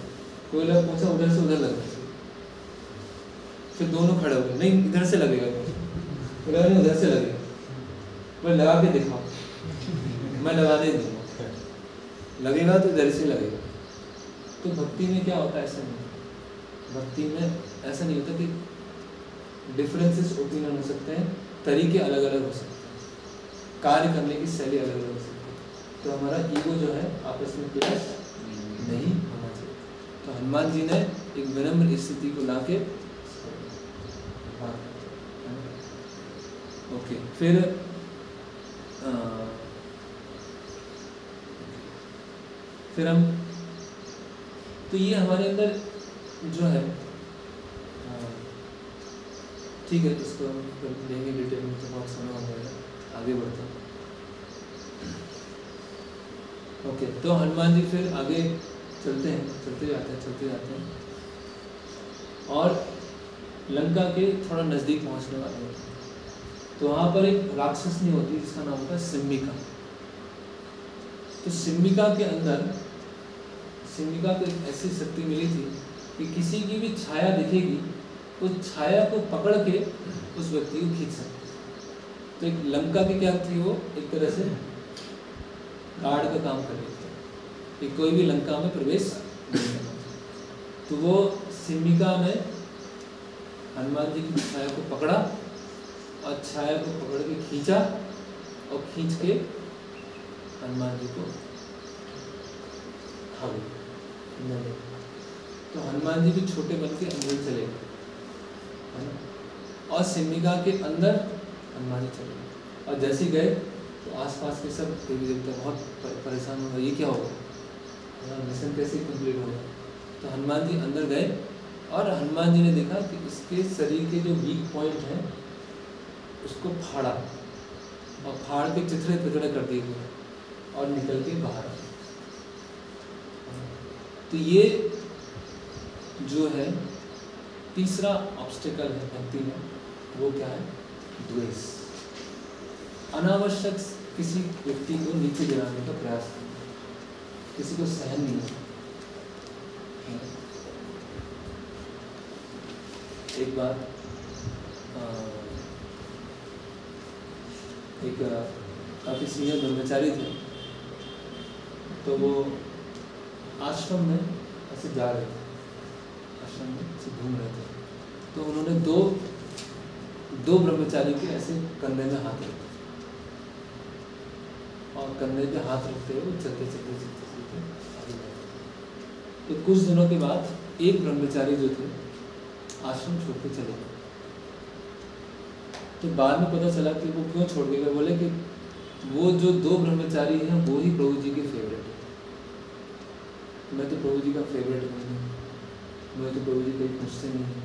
कोई बोलेगा पोंछा उधर से उधर लगना चाहिए। फिर दोनों खड़े हो गए, नहीं इधर से लगेगा, बोला नहीं उधर से लगेगा। बोले लगा के दिखाओ। मैं लगाने दूंगा, लगेगा तो इधर से लगेगा। तो भक्ति में क्या होता है, ऐसा नहीं। भक्ति में ऐसा नहीं होता कि डिफरेंसेस ओपिनियन हो सकते हैं, तरीके अलग अलग हो सकते हैं, कार्य करने की शैली अलग अलग हो सकती है। तो हमारा ईगो जो है आपस में क्लैश नहीं होना चाहिए। तो हनुमान जी ने एक विनम्र स्थिति को लाके, ओके फिर फिर हम तो ये हमारे अंदर जो है ठीक है, इसको हम लेंगे डिटेल में, तो बहुत समय हो गया, आगे बढ़ते हैं। ओके, तो हनुमान जी फिर आगे चलते हैं, चलते जाते हैं और लंका के थोड़ा नज़दीक पहुंचने वाले होते हैं। तो वहाँ पर एक राक्षसनी होती है जिसका नाम होता है सिम्बिका। तो सिम्बिका के अंदर सिम्बिका को एक ऐसी शक्ति मिली थी कि किसी की भी छाया दिखेगी, उस छाया को पकड़ के उस व्यक्ति को खींच सकती। तो एक लंका की क्या थी, वो एक तरह से गार्ड का काम कर रही थी कि कोई भी लंका में प्रवेश नहीं करना। तो वो सिम्बिका ने हनुमान जी की छाया को पकड़ा और छाया को पकड़ के खींचा और खींच के हनुमान जी को खा गई। तो हनुमान जी भी छोटे बन के अंदर चले गए, है ना, और सिम्बिका के अंदर हनुमान जी चले गए। और जैसे गए तो आसपास के सब देवी देवता बहुत परेशान हो गए, ये क्या होगा, मिशन कैसे कंप्लीट होगा। तो हनुमान जी अंदर गए और हनुमान जी ने देखा कि इसके शरीर के जो वीक पॉइंट हैं उसको फाड़ा और फाड़ के चिथड़े पिथड़े कर दिए और निकल के बाहर आ। तो ये जो है तीसरा ऑब्स्टिकल है भक्ति में, वो क्या है, द्वेष। अनावश्यक किसी व्यक्ति को नीचे गिराने का प्रयास करना, किसी को सहन नहीं होता। एक बार एक काफ़ी सीनियर ब्रह्मचारी थे, तो वो आश्रम में ऐसे जा रहे थे, आश्रम में ऐसे घूम रहे थे। तो उन्होंने दो ब्रह्मचारी के ऐसे कंधे में हाथ रखे और कंधे पे हाथ रखते हुए चलते आगे बढ़े। तो कुछ दिनों के बाद एक ब्रह्मचारी जो थे आश्रम छोड़ के चले गए। तो बाद में पता चला कि वो क्यों छोड़ के गए। बोले कि वो जो दो ब्रह्मचारी हैं वो ही प्रभु जी के फेवरेट है। मैं तो प्रभु जी का फेवरेट नहीं हूँ, मैं तो प्रभु जी कहीं पूछते नहीं है,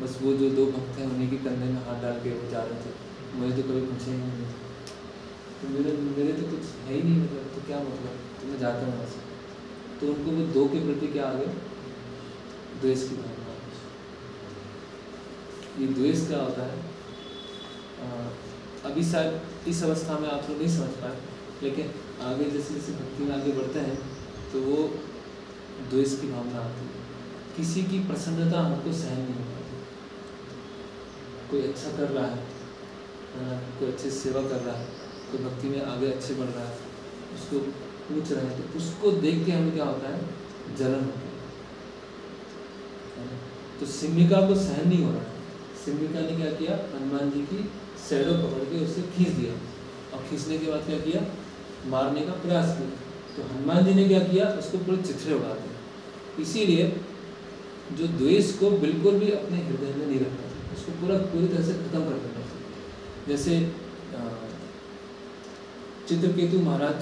बस वो जो दो भक्त हैं उन्हीं के कंधे में हाथ डाल के वो जा रहे थे, मुझे तो कभी पूछे ही नहीं। तो मेरे तो कुछ है ही नहीं, मतलब तो क्या मतलब, तो मैं जाता हूँ वहाँ से। तो उनको वो दो के प्रति क्या आ गए, द्वेष की भावना। ये द्वेष क्या होता है, अभी शायद इस अवस्था में आप लोग नहीं समझ पाए, लेकिन आगे जैसे जैसे भक्ति में आगे बढ़ते हैं तो वो द्वेष की भावना आती है। किसी की प्रसन्नता हमको सहन नहीं हो पाती। कोई अच्छा कर रहा है, कोई अच्छे सेवा कर रहा है, कोई भक्ति में आगे अच्छे बढ़ रहा है, उसको पूछ रहे हैं, तो उसको देख के हमें क्या होता है, जलन होती है। तो सिम्बिका को सहन नहीं हो रहा है। सिम्बिका ने क्या किया, हनुमान जी की शैडो पकड़ के उसे खींच दिया और खींचने के बाद क्या किया, मारने का प्रयास किया। तो हनुमान जी ने क्या किया, उसको पूरे चिथड़े उड़ा दिए। इसीलिए जो द्वेष को बिल्कुल भी अपने हृदय में नहीं रखना चाहिए, उसको पूरी तरह से खत्म कर देना चाहिए। जैसे चित्रकेतु महाराज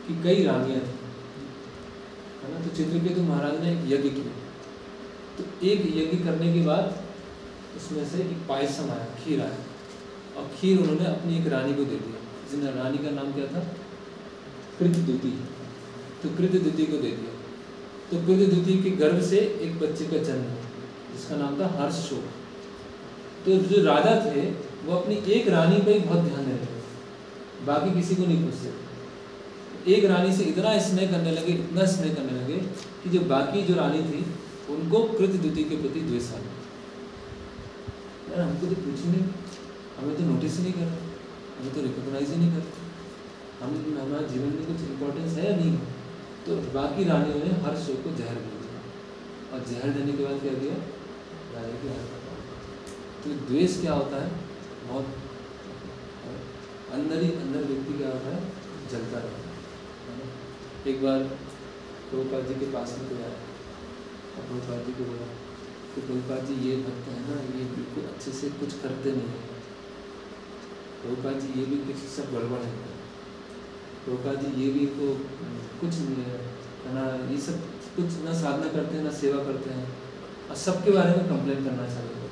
की कई रानियाँ थी, है ना। तो चित्रकेतु महाराज ने यज्ञ किया, तो एक यज्ञ करने के बाद उसमें से एक पायसम आया, खीर आया, और खीर उन्होंने अपनी एक रानी को दे दिया, जिन रानी का नाम क्या था, कृतद्युति। तो कृतद्युति को दे दिया। तो कृतद्युति के गर्भ से एक बच्चे का जन्म हुआ जिसका नाम था हर्षशोक। तो जो राजा थे वो अपनी एक रानी पर ही बहुत ध्यान देते थे, बाकी किसी को नहीं पूछते। एक रानी से इतना स्नेह करने लगे, इतना स्नेह करने लगे कि जो बाकी जो रानी थी उनको कृतद्युति के प्रति द्वेष आ गया। यार हमको तो कुछ नहीं, हमें तो नोटिस ही नहीं कर रहे, हमें तो रिकॉग्नाइज ही नहीं करते, हमारे जीवन में कुछ इम्पोर्टेंस है या नहीं। तो बाकी रानियों ने हर्षशोक को जहर दे दिया, और जहर देने के बाद क्या किया, राजा की हत्या कर दी। तो द्वेष क्या होता है, बहुत अंदर ही अंदर व्यक्ति क्या होता है, जलता रहता है। एक बार प्रभुपाद जी के पास में कोई आया और प्रभुपाद जी को बोला कि प्रभुपाद जी ये भक्त है ना, ये बिल्कुल अच्छे से कुछ करते नहीं है, प्रभुपाद जी ये भी कुछ सब गड़बड़ है। प्रभुपाद जी ये भी तो कुछ नहीं है ना, ये सब कुछ ना साधना करते हैं ना सेवा करते हैं, और सबके बारे में कंप्लेन करना चालू करो,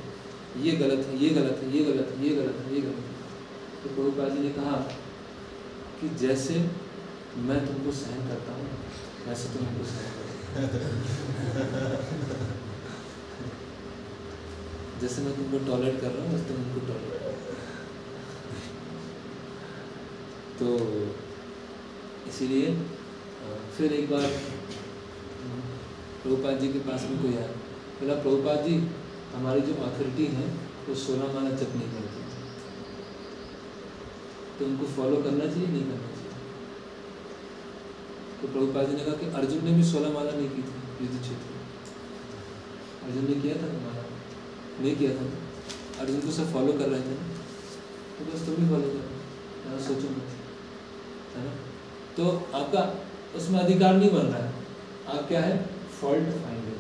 ये गलत है, ये गलत है, ये गलत है, ये गलत है, ये गलत है। तो प्रभुपाद जी ने कहा कि जैसे मैं तुमको सहन करता हूँ वैसे तुम उनको सहन करो। जैसे मैं तुमको टॉलरेट कर रहा हूँ वैसे तुम उनको टॉलरेट करो। तो इसीलिए फिर एक बार प्रभुपाद जी के पास में कोई आया, बोला प्रभुपाद जी हमारी जो अथॉरिटी है वो 16 माला जप नहीं करती, तो उनको फॉलो करना चाहिए नहीं करना चाहिए। तो प्रभुपाद जी ने कहा कि अर्जुन ने भी 16 माला नहीं की थी युद्ध क्षेत्र, अर्जुन ने किया था माला नहीं किया था, अर्जुन को सब फॉलो कर रहे थे, तो बस तुम भी फॉलो करो, सोचो मत, है ना। तो आपका उसमें अधिकार नहीं बन रहा है, आप क्या है फॉल्ट फाइंडिंग।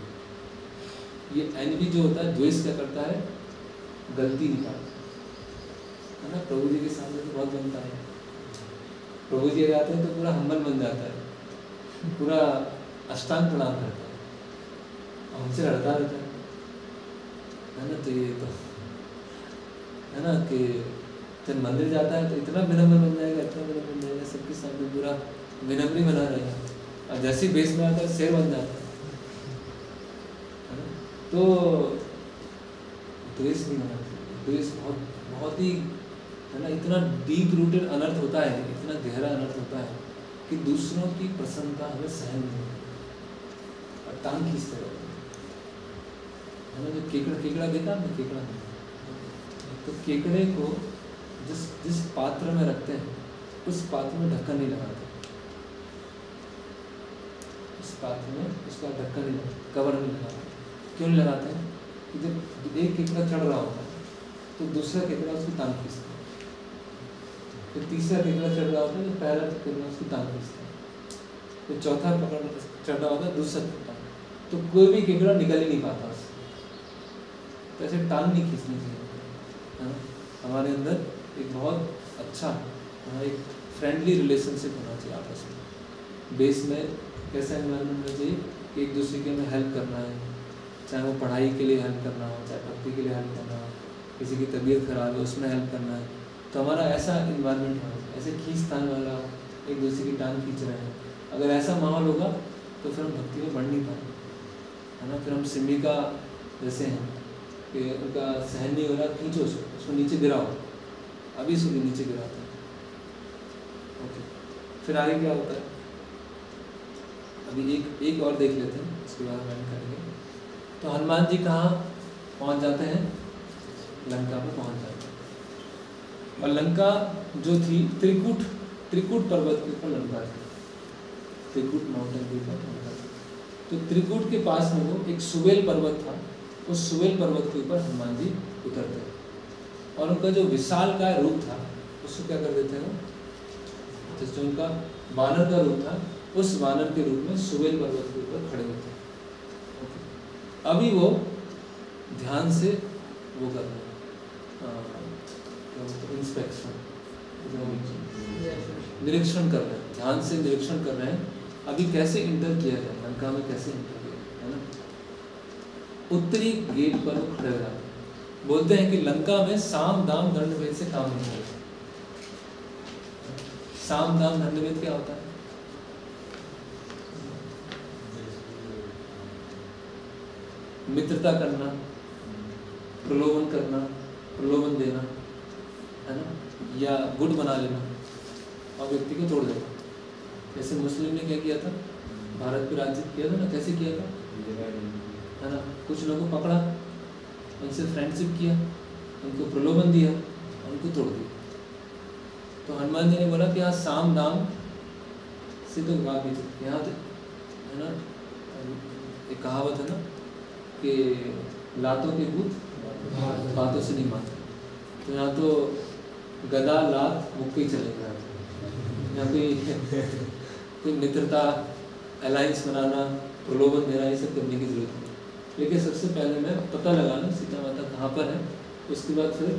ये एनवी जो होता है, द्वेष क्या करता है, गलती निकालता है ना। प्रभु जी के सामने तो बहुत बनता है, प्रभु जी आते हैं तो पूरा हम्बल बन जाता है, पूरा अष्टांग प्रणाम करता है, हमसे लड़ता रहता है ना। तो ये तो है ना कि जब मंदिर जाता है तो इतना विनम्र बन जाएगा, इतना विनम्र बन जाएगा, सबके सामने पूरा विनम्र बना रहेगा, और जैसे बेस में आता है शेर बन जाता है ना। तो द्वेष नहीं होना चाहिए, द्वेष बहुत बहुत ही है ना, इतना डीप रूटेड अनर्थ होता है, इतना गहरा अनर्थ होता है कि दूसरों की प्रसन्नता हमें सहन नहीं होती और टांग खींचते रहते है ना। जो केकड़ा देखा ना, केकड़ा तो केकड़े को जिस पात्र में रखते हैं उस पात्र में ढक्कन नहीं लगाते, उस पात्र में उसका ढक्कन नहीं लगाते, कवर नहीं लगाते। क्यों नहीं लगाते हैं कि जब एक केकड़ा चढ़ रहा होता है तो दूसरा केकड़ा उसकी टांग खींचता है, फिर तीसरा केकड़ा चढ़ रहा होता है तो पहला केकड़ा उसकी टांग खींचता है, फिर चौथा पकड़ चढ़ रहा होता है दूसरा केकड़ा, तो कोई भी केकड़ा निकल ही नहीं पाता उससे। तो ऐसे टांग नहीं खींचनी चाहिए, है ना। हमारे अंदर एक बहुत अच्छा एक फ्रेंडली रिलेशनशिप होना चाहिए आपस में। बेस में कैसा एनवायरनमेंट होना चाहिए कि एक दूसरे के में हेल्प करना है, चाहे वो पढ़ाई के लिए हेल्प करना हो, चाहे भक्ति के लिए हेल्प करना हो, किसी की तबीयत खराब है उसमें हेल्प करना है। तो हमारा ऐसा इन्वायरमेंट होना चाहिए, ऐसे खींचतान वाला, एक दूसरे की टांग खींच रहे हैं। अगर ऐसा माहौल होगा तो फिर हम भक्ति में बढ़ नहीं पाएंगे, है ना। फिर हम सिमी का जैसे हैं कि उनका सहन नहीं हो रहा, खींचो उसको नीचे गिराओ, अभी उसको नीचे गिराते हैं। ओके, फिर आगे क्या होता है, अभी एक और देख लेते हैं, उसके बाद हम करेंगे। तो हनुमान जी कहाँ पहुँच जाते हैं, लंका में पहुँच जाते हैं। और लंका जो थी त्रिकूट पर्वत के ऊपर लंका थी, त्रिकूट माउंटेन के ऊपर लंका थी। तो त्रिकूट के पास में वो एक सुवेल पर्वत था, उस सुवेल पर्वत के ऊपर हनुमान जी उतरते हैं, और उनका जो विशालकाय रूप था उसको क्या कर देते हैं, जिससे उनका वानर का रूप था उस वानर के रूप में सुवेल पर्वत के ऊपर खड़े होते हैं। अभी वो ध्यान से वो कर रहे हैं, इंस्पेक्शन निरीक्षण कर रहे हैं, ध्यान से निरीक्षण कर रहे हैं। अभी कैसे इंटर किया जाए, लंका में कैसे इंटर किया जाए, है ना। उत्तरी गेट पर वो खड़े हो जाते हैं, बोलते हैं कि लंका में साम दाम दंड भेद से काम नहीं होता। साम दाम दंड भेद क्या होता है, मित्रता करना, प्रलोभन करना, प्रलोभन देना, है ना, या गुट बना लेना और व्यक्ति को तोड़ देना। जैसे मुस्लिम ने क्या किया था, भारत पे राज्य किया था ना, कैसे किया था, है ना। कुछ लोगों को पकड़ा, उनसे फ्रेंडशिप किया, उनको प्रलोभन दिया और उनको तोड़ दिया। तो हनुमान जी ने बोला कि यहाँ साम दाम से तो बात नहीं, यहाँ है ना, एक कहावत है ना कि लातों के भूत बातों से नहीं मानते। तो यहाँ तो गदा लात मुक्के ही चलेगा, यहाँ कोई मित्रता, अलायंस बनाना, प्रलोभन देना, ये सब करने की जरूरत नहीं। लेकिन सबसे पहले मैं पता लगाना सीता माता कहाँ पर है, उसके बाद फिर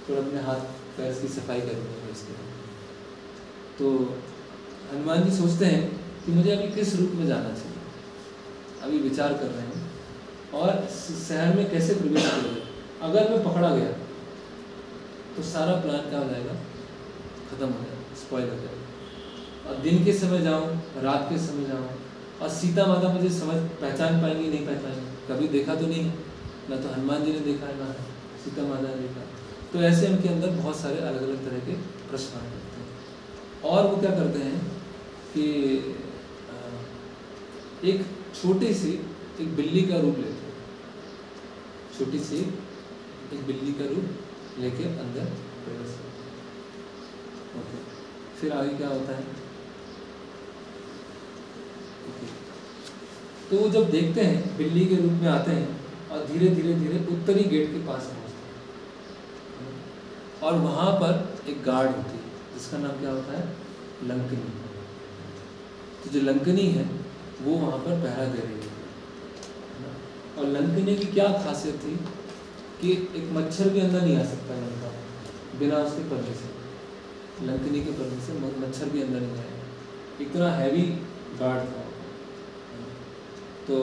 थोड़ा अपने हाथ पैर की सफाई करूँगा इसके बाद। तो हनुमान जी सोचते हैं कि मुझे अभी किस रूप में जाना चाहिए, अभी विचार कर रहे हैं और शहर में कैसे प्रवेश करेंगे। अगर मैं पकड़ा गया तो सारा प्लान क्या हो जाएगा, खत्म हो जाएगा, स्पॉइल हो जाएगा। और दिन के समय जाऊँ, रात के समय जाऊँ, और सीता माता मुझे पहचान पाएंगी नहीं पहचानेंगी, कभी देखा तो नहीं है, ना तो हनुमान जी ने देखा है ना सीता माता ने देखा। तो ऐसे उनके अंदर बहुत सारे अलग अलग तरह के प्रश्न आ जाते हैं। और वो क्या करते हैं कि एक छोटी सी एक बिल्ली का रूप लेते हैं, छोटी सी एक बिल्ली का रूप लेके अंदर प्रवेश करते हैं। ओके, फिर आगे क्या होता है, तो वो जब देखते हैं बिल्ली के रूप में आते हैं और धीरे धीरे धीरे उत्तरी गेट के पास पहुँचते हैं, और वहाँ पर एक गार्ड होती है जिसका नाम क्या होता है, लंकनी। तो जो लंकनी है वो वहाँ पर पहरा दे रही है। और लंकनी की क्या खासियत थी कि एक मच्छर भी अंदर नहीं आ सकता लंका बिना उसके परमिशन, लंकनी के परमिशन मच्छर भी अंदर नहीं आया, इतना हैवी गार्ड था। तो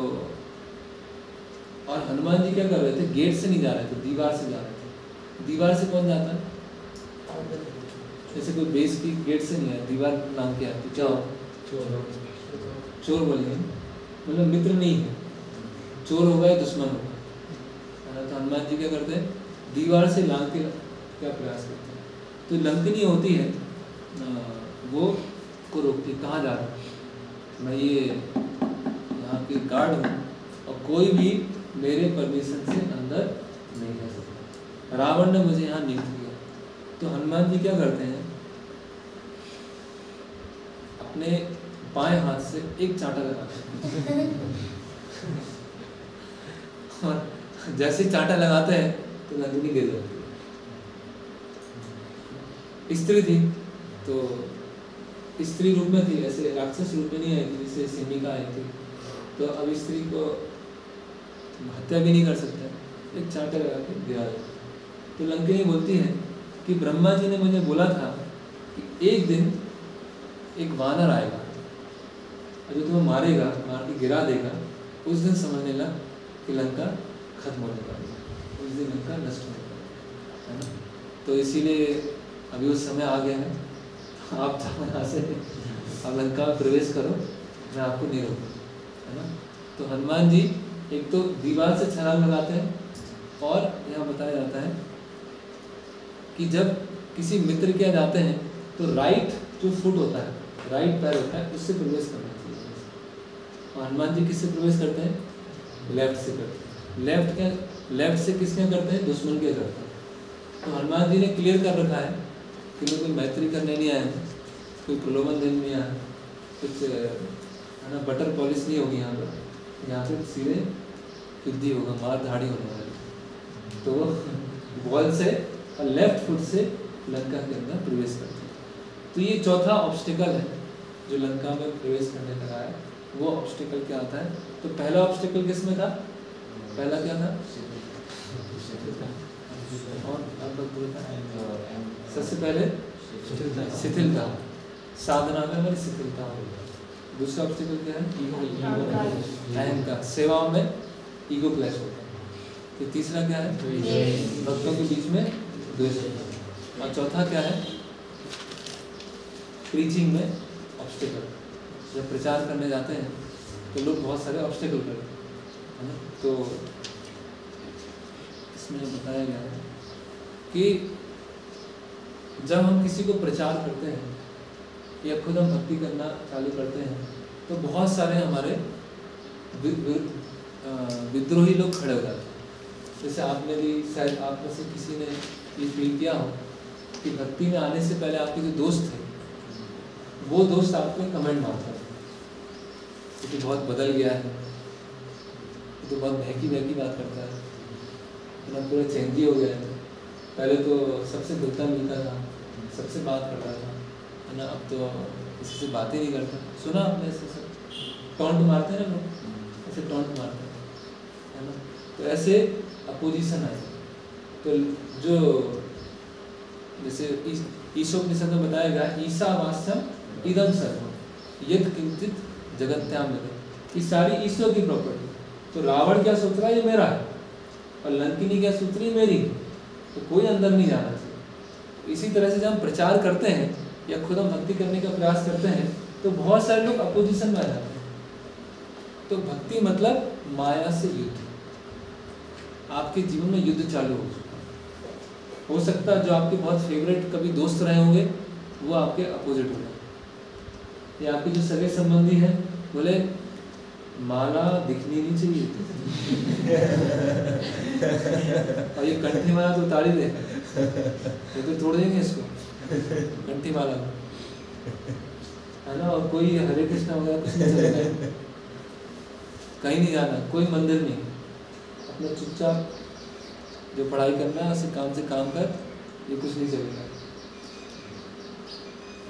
और हनुमान जी क्या कर रहे थे, गेट से नहीं जा रहे थे, दीवार से जा रहे थे। दीवार से कौन जाता है, जैसे कोई बेस की गेट से नहीं आया, दीवार नाम क्या है, क्या चोर बोलेंगे, मतलब मित्र नहीं है, चोर होगा या दुश्मन होगा। तो हनुमान जी क्या करते हैं, दीवार से लांग के क्या प्रयास करते हैं। तो लंकनी होती है वो को रोकती, कहाँ जा रहा है, मैं ये यहाँ के गार्ड हूँ और कोई भी मेरे परमिशन से अंदर नहीं जा सकता, रावण ने मुझे यहाँ नियुक्त किया। तो हनुमान जी क्या करते हैं, अपने बाएं हाथ से एक चांटा लगाते हैं और जैसे चांटा लगाते हैं तो लंकनी गिर जाती है। स्त्री थी तो स्त्री रूप में थी, ऐसे राक्षस रूप में नहीं आई थी जैसे सिमिका आई थी। तो अब स्त्री को हत्या भी नहीं कर सकते, एक चांटा लगा के गिरा देते। तो लंकनी बोलती है कि ब्रह्मा जी ने मुझे बोला था कि एक दिन एक वानर आएगा और जो तुम्हें मारेगा, मार के गिरा देगा, उस दिन समझ लेना कि लंका खत्म होने वाली है, उस दिन लंका नष्ट होने वाली है ना। तो इसीलिए अभी उस समय आ गया है, आप जाओ यहाँ से, आप लंका में प्रवेश करो, मैं आपको नहीं रोकूँ, है ना। तो हनुमान जी एक तो दीवार से छलांग लगाते हैं, और यहाँ बताया जाता है कि जब किसी मित्र के यहाँ जाते हैं तो राइट जो फुट होता है, राइट पैर होता है, उससे प्रवेश करना चाहिए। और हनुमान जी किससे प्रवेश करते हैं, लेफ्ट से करते हैं। लेफ्ट से किसके करते हैं, दुश्मन के करते हैं। तो हनुमान जी ने क्लियर कर रखा है कि मैं कोई मैत्री करने नहीं आया हूँ, कोई प्रलोभन देने नहीं आया, कुछ है ना बटर पॉलिश नहीं होगी यहाँ पर, यहाँ पे सीधे युद्ध होगा, मार धाड़ी होने वाली। तो वो बॉल से और लेफ्ट फुट से लंका के अंदर प्रवेश करते हैं। तो ये चौथा ऑब्स्टिकल है जो लंका में प्रवेश करने का है। वो ऑब्स्टिकल क्या आता है, तो पहला ऑब्स्टिकल किसमें था, पहला क्या था, और सबसे पहले शिथिलता, साधना में हमारी शिथिलता हो। दूसरा ऑब्स्टिकल क्या है, अहंकार, सेवाओं में ईगो क्लैश होता है। तो तीसरा क्या है, भक्तों के बीच में द्वेष होता है। और चौथा क्या है, प्रीचिंग में ऑब्स्टिकल। जब प्रचार करने जाते हैं तो लोग बहुत सारे ऑब्स्टिकल करते हैं, है ना। तो इसमें बताया गया है कि जब हम किसी को प्रचार करते हैं या खुद हम भक्ति करना चालू करते हैं तो बहुत सारे हमारे विद्रोही लोग खड़े हो जाते हैं। जैसे आपने भी शायद आप में से किसी ने ये फील किया हो कि भक्ति में आने से पहले आपके जो दोस्त थे वो दोस्त आपको कमेंट मारता था कि तो बहुत बदल गया है, तो बहुत बहकी बात करता है ना, पूरा चेंजी हो गया है। पहले तो सबसे मिलता था, सबसे बात करता था, है ना, अब तो किसी से बात ही नहीं करता। सुना आपने ऐसे सब टॉन्ट मारते हैं ना लोग, ऐसे टॉन्ट मारते हैं, है ना। तो ऐसे अपोजिशन है। तो जो जैसे ईशोपनिषद में बताया गया, ईसा वास्यम इदम सर्वम, यद किंचित जगत्यामृत, कि सारी ईश्वर की प्रॉपर्टी। तो रावण क्या सोच रहा है, ये मेरा है, और लंकिनी क्या सोच रही है, मेरी। तो कोई अंदर नहीं जाना चाहिए। इसी तरह से जब हम प्रचार करते हैं या खुद हम भक्ति करने का प्रयास करते हैं तो बहुत सारे लोग अपोजिशन में आ जाते हैं। तो भक्ति मतलब माया से युद्ध। आपके जीवन में युद्ध चालू हो सकता है जो आपके बहुत फेवरेट कभी दोस्त रहे होंगे वो आपके अपोजिट हो जाए, या आपके जो सगे संबंधी हैं बोले माला दिखनी नहीं चाहिए और ये कंठी माला तो उतार ही दे, ये तो तोड़ देंगे इसको कंठी माला, है ना। और कोई हरे कृष्णा वगैरह कुछ नहीं चलेगा, कहीं नहीं जाना, कोई मंदिर नहीं, अपना चुपचाप जो पढ़ाई करना है उसे काम कर, ये कुछ नहीं चलेगा।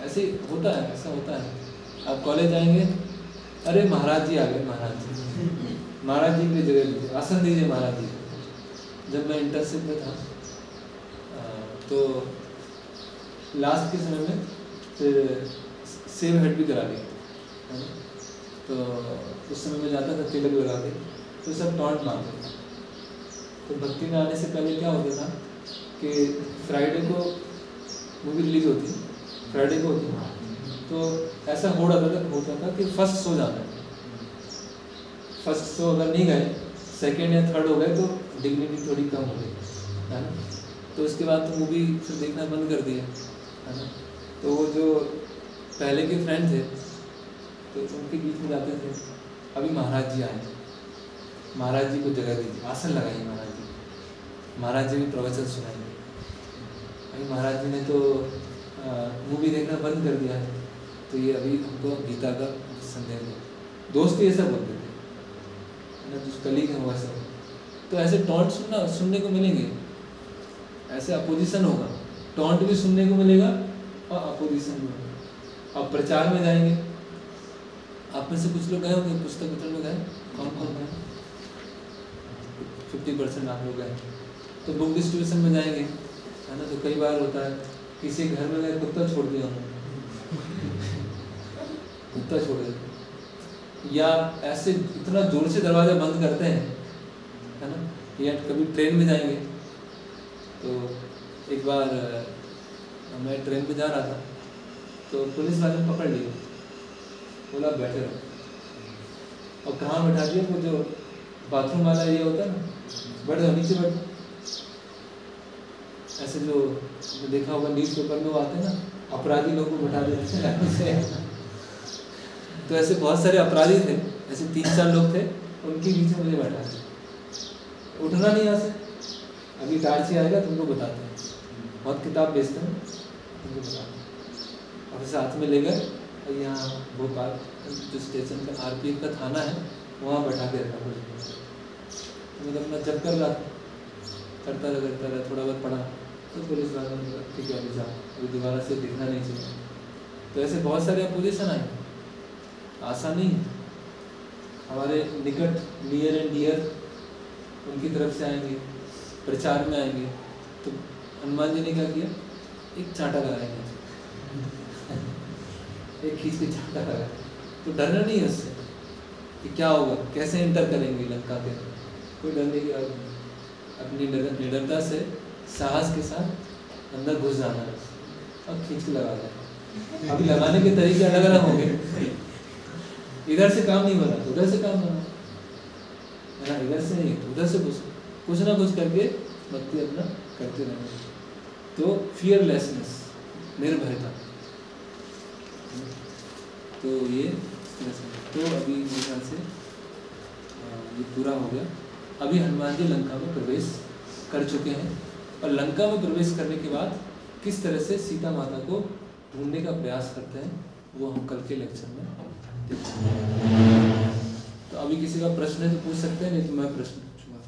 ऐसे होता है, ऐसा होता है। आप कॉलेज आएंगे, अरे महाराज जी आ गए, महाराज जी की जगह लीजिए, आसन दीजिए महाराज जी। जब मैं इंटर्नशिप में था तो लास्ट के समय में फिर सेव हेड भी करा लिया, है ना। तो उस समय में जाता था तिलक लगा के, तो सब टॉन्ट मारते थे। तो भक्ति में आने से पहले क्या होता था कि फ्राइडे को मूवी रिलीज होती, फ्राइडे को होती, तो ऐसा होता था कि फर्स्ट शो जाना है, फर्स्ट शो अगर नहीं गए, सेकेंड या थर्ड हो गए तो डिग्निटी थोड़ी कम हो गई, है ना। तो उसके बाद तो मूवी फिर देखना बंद कर दिया, है ना। तो वो जो पहले के फ्रेंड थे तो उनके बीच में जाते थे, अभी महाराज जी आए, महाराज जी को जगह दीजिए, आसन लगाइए महाराज जी, महाराज जी भी प्रवचन सुनाएंगे। अभी महाराज जी ने तो मूवी देखना बंद कर दिया है, तो ये अभी हमको गीता का संदेश है। दोस्त ये सब बोलते थे, है ना, जो कलीग है वैसा। तो ऐसे टॉन्ट सुनने को मिलेंगे, ऐसे अपोजिशन होगा, टॉन्ट भी सुनने को मिलेगा और अपोजिशन भी होगा। अब प्रचार में जाएंगे, आप में से कुछ लोग गए होंगे, पुस्तक वितरण में गए, कौन गए? 50% आप लोग गए। तो बुक डिस्ट्रीब्यूशन में जाएंगे, है ना। तो कई बार होता है किसी घर में गए, कुत्ता छोड़ दिया उन्होंने, कुत्ता छोड़ दिया, या ऐसे इतना जोर से दरवाजा बंद करते हैं, है ना। या कभी ट्रेन में जाएंगे, तो एक बार मैं ट्रेन में जा रहा था, तो पुलिस वाले ने पकड़ लिया, बोला बैठे रहो, और कहाँ बैठा दिया, वो जो बाथरूम वाला एरिया होता है ना, बैठ जाओ, नीचे बैठो। ऐसे जो देखा होगा न्यूज़पेपर में वो आते हैं ना, अपराधी लोग को बैठा देते हैं तो ऐसे बहुत सारे अपराधी थे, ऐसे 3-4 लोग थे, उनके बीच में मुझे बैठा है। उठना नहीं यहाँ से, अभी टार्ची आएगा तुमको बताते हैं, बहुत किताब बेचते हैं, तुमको बताते हैं। और साथ में ले गए, और यहाँ भोपाल जो स्टेशन का RPF का थाना है वहाँ बैठा के रखा पुलिस। तो मैं अपना जब करता रहा, थोड़ा बहुत पढ़ा, तो पुलिस वालों ने कहा ठीक है अभी जाओ, अभी दोबारा से दिखना नहीं चाहिए। तो ऐसे बहुत सारे अपोजिशन आए, आसान नहीं है। हमारे निकट नियर एंड डियर उनकी तरफ से आएंगे, प्रचार में आएंगे, तो हनुमान जी ने क्या किया, एक चांटा लगाएंगे एक खींच के चांटा लगाया। तो डरना नहीं है उससे कि क्या होगा, कैसे एंटर करेंगे लंका के, कोई डरने की बात नहीं। अपनी निडरता से साहस के साथ अंदर घुस जाना है और खींच के लगा देना। अभी लगाने के तरीके अलग अलग होंगे, इधर से काम नहीं बना तो उधर से काम बना, है ना, इधर से नहीं तो उधर से कुछ ना कुछ करके भक्ति अपना करते रहना। तो फियरलेसनेस, निर्भयता, तो ये तो अभी मेरे ख्याल से ये पूरा हो गया। अभी हनुमान जी लंका में प्रवेश कर चुके हैं, और लंका में प्रवेश करने के बाद किस तरह से सीता माता को ढूंढने का प्रयास करते हैं वो हम कल के लेक्चर में देखेंगे। तो अभी किसी का प्रश्न है तो पूछ सकते हैं, नहीं तो मैं प्रश्न पूछूंगा।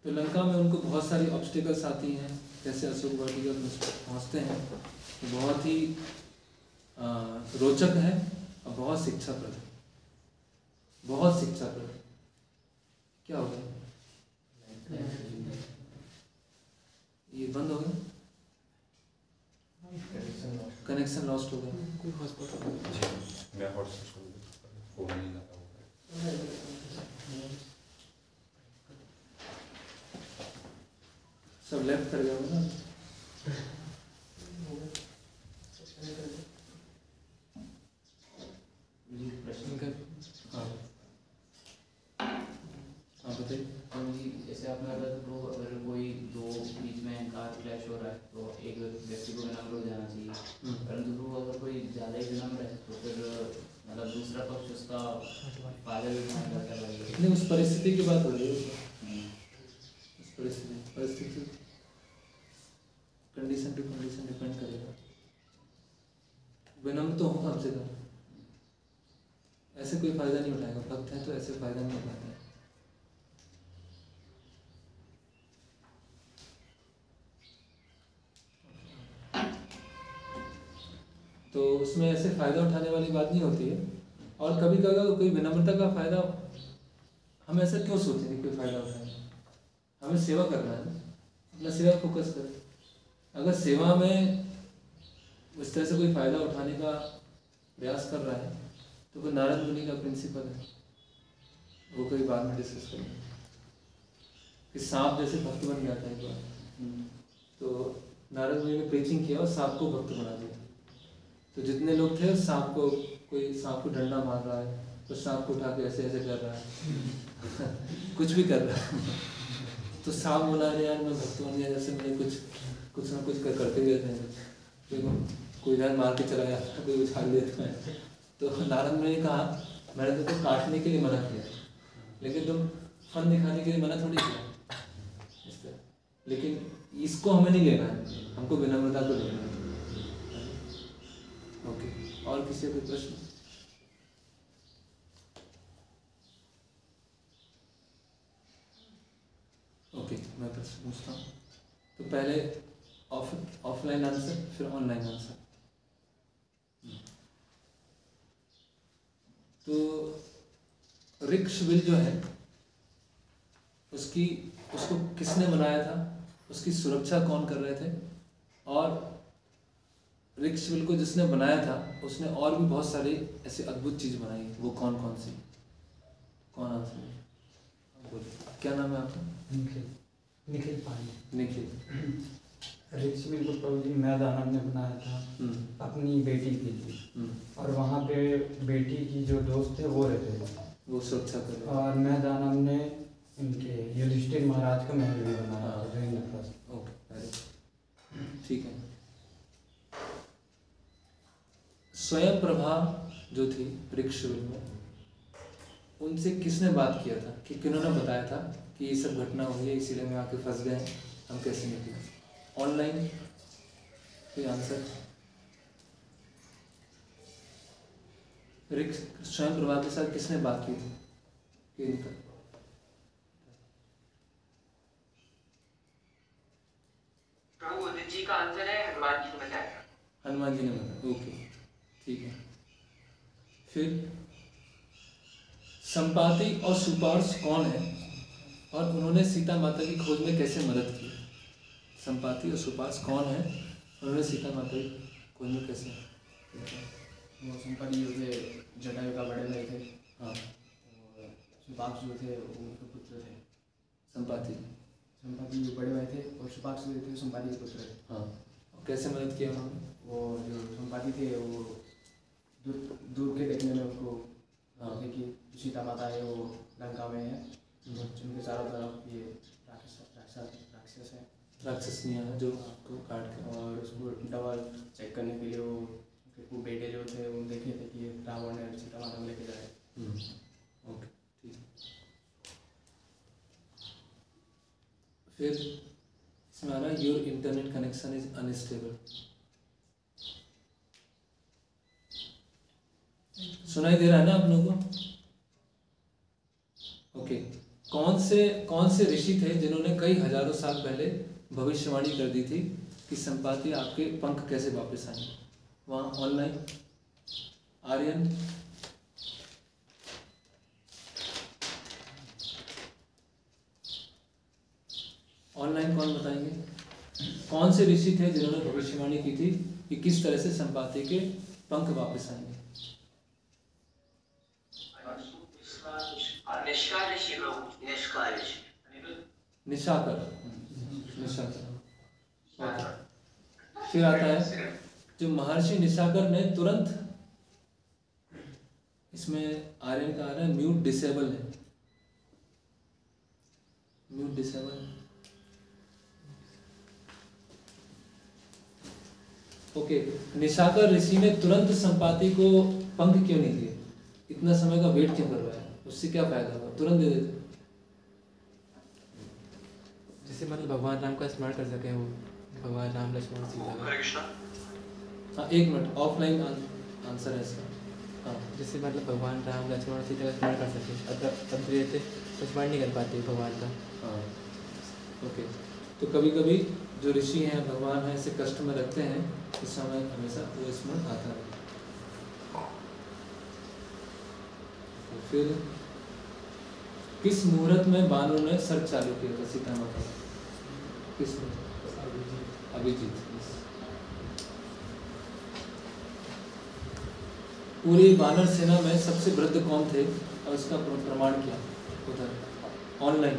तो लंका में उनको बहुत सारी ऑब्स्टिकल्स आती हैं, जैसे अशोक वाटिका में पहुँचते हैं, तो बहुत ही रोचक है और बहुत शिक्षाप्रद है, बहुत शिक्षाप्रद। क्या होगा कनेक्शन लॉस्ट हो गया। मैं हॉटस्पॉट फोन नहीं लगा हुआ है। सब लेफ्ट कर गया होगा ना। प्रश्न कर। हाँ हाँ बताइए। तो जी जैसे आपने बताया तो अगर कोई दो बीच में कार क्लैश हो रहा है तो एक व्यक्ति को विनम्र हो जाना चाहिए, परंतु वो अगर कोई ज़्यादा ही विनम्र है तो फिर मतलब दूसरा पक्ष उसका फायदा भी उठाने का लगेगा। नहीं, उस परिस्थिति की बात हो रही है। उस परिस्थिति कंडीशन टू कंडीशन डिपेंड करेगा। विनम्र तो हो कम से कम, ऐसे कोई फायदा नहीं उठाएगा। भक्त है तो ऐसे फायदा नहीं उठाता है। तो उसमें ऐसे फायदा उठाने वाली बात नहीं होती है। और कभी कभी कोई विनम्रता का फायदा, हम ऐसा क्यों सोचते हैं कोई फायदा उठाए? हमें सेवा करना है, अपना सेवा फोकस करें। अगर सेवा में उस तरह से कोई फायदा उठाने का प्रयास कर रहा है तो वो नारद मुनि का प्रिंसिपल है, वो कोई बाद में डिस्कस करेंगे। कि सांप जैसे भक्त बन गया था एक बार, तो नारद मुनि ने प्रीचिंग किया और सांप को भक्त बना दिया। तो जितने लोग थे सांप को, कोई सांप को डंडा मार रहा है तो सांप को उठा के ऐसे ऐसे कर रहा है कुछ भी कर रहा है। तो सांप बोला अरे यार मैं भक्त बन गया, जैसे मुझे कुछ ना कुछ करते हुए थे, कोई इधर मार के चला जाता, कोई उछाल देता है। तो नारद मुनि ने कहा मैंने तो काटने के लिए मना किया, लेकिन तुम फन दिखाने के लिए मना थोड़ी किया इस तरह। लेकिन इसको हमें नहीं लेना है, हमको विनम्रता को लेना है। ओके, और किसी का कोई प्रश्न? ओके, मैं प्रश्न पूछता हूँ। तो पहले ऑफलाइन आंसर, फिर ऑनलाइन आंसर। तो रिक्शविल जो है उसको किसने बनाया था, उसकी सुरक्षा कौन कर रहे थे, और रिक्शविल को जिसने बनाया था उसने और भी बहुत सारी ऐसी अद्भुत चीज़ बनाई, वो कौन कौन सी? कौन आंसर बोलिए, क्या नाम है आपका? निखिल पांडे। निखिल। रिक्शविल को प्रभु जी मैदानंद ने बनाया था अपनी बेटी के लिए, और वहाँ पे बेटी की जो दोस्त थे वो रहते थे, वो सुरक्षा कर रहे। और मैदानंद ने इनके युधिष्ठिर महाराज का महल भी बनाया था जो इंद्रप्रस्थ। ओके, ठीक है। स्वयं प्रभा जो थी रिक्शविल में, उनसे किसने बात किया था कि किन्होंने बताया था कि ये सब घटना हुई है, इसीलिए मैं आके फंस गए, हम कैसे निकले? ऑनलाइन कोई आंसर? स्वयं प्रभा के साथ किसने बात की थी कि इनका? प्रभु जी का आंसर है हनुमान जी ने बताया। हनुमान जी ने बताया। ओके, ठीक है। फिर संपाति और सुपार्श कौन है और उन्होंने सीता माता की खोज में कैसे मदद की? संपाति और सुपार्श कौन है, उन्होंने सीता माता की खोज में कैसे? वो संपाति जो थे जटायु का बड़े भाई थे। हाँ। और सुपार्श जो थे वो उनके पुत्र थे। संपाति जो बड़े भाई थे और सुपार्श जो थे संपाति के पुत्र थे। हाँ, और कैसे मदद किया उन्होंने? वो जो संपाति थे वो दूर के देखने में उनको कि सीता माता है वो लंका में है, जिनके चारों तरफ ये राक्षस है, राक्षसनियाँ हैं जो उसको काट के, और उसको डबल चेक करने के लिए वो बेटे जो थे वो देखे थे कि रावण ने सीता माता को लेके जाए। ओके, ठीक है। फिर इसमें आ रहा है your internet connection is unstable. सुनाई दे रहा है ना आप लोगों को? ओके, कौन से ऋषि थे जिन्होंने कई हजारों साल पहले भविष्यवाणी कर दी थी कि संपाति आपके पंख कैसे वापस आएंगे? वहाँ ऑनलाइन आर्यन, ऑनलाइन कौन बताएंगे? कौन से ऋषि थे जिन्होंने भविष्यवाणी की थी कि किस तरह से संपाति के पंख वापस आएंगे। निशाकर, फिर आता है जो महर्षि निशाकर ने तुरंत, इसमें आर्यन का आ रहा है म्यूट डिसेबल है, म्यूट डिसेबल। ओके, निशाकर ऋषि ने तुरंत संपाति को पंख क्यों नहीं दिए, इतना समय का वेट क्यों करवाया, उससे क्या फायदा हुआ, तुरंत दे देते। जिससे मतलब भगवान राम का स्मरण कर सके वो, भगवान राम लक्ष्मण सीता का। हाँ, एक मिनट, ऑफलाइन आंसर है इसका। हाँ, जिससे मतलब भगवान राम लक्ष्मण सीता का स्मरण कर सके, अब रहते तो स्मरण नहीं कर पाते भगवान का। हाँ, ओके। तो कभी कभी जो ऋषि हैं, भगवान हैं, ऐसे कष्ट में रखते हैं, इस समय हमेशा वो स्मरण आता है। तो फिर किस मुहूर्त में बानों ने सर्च चालू किया था सीता माता का, किस मुहूर्त? अभिजीत। पूरी वानर सेना में सबसे वृद्ध कौन थे और उसका प्रमाण क्या उधर ऑनलाइन?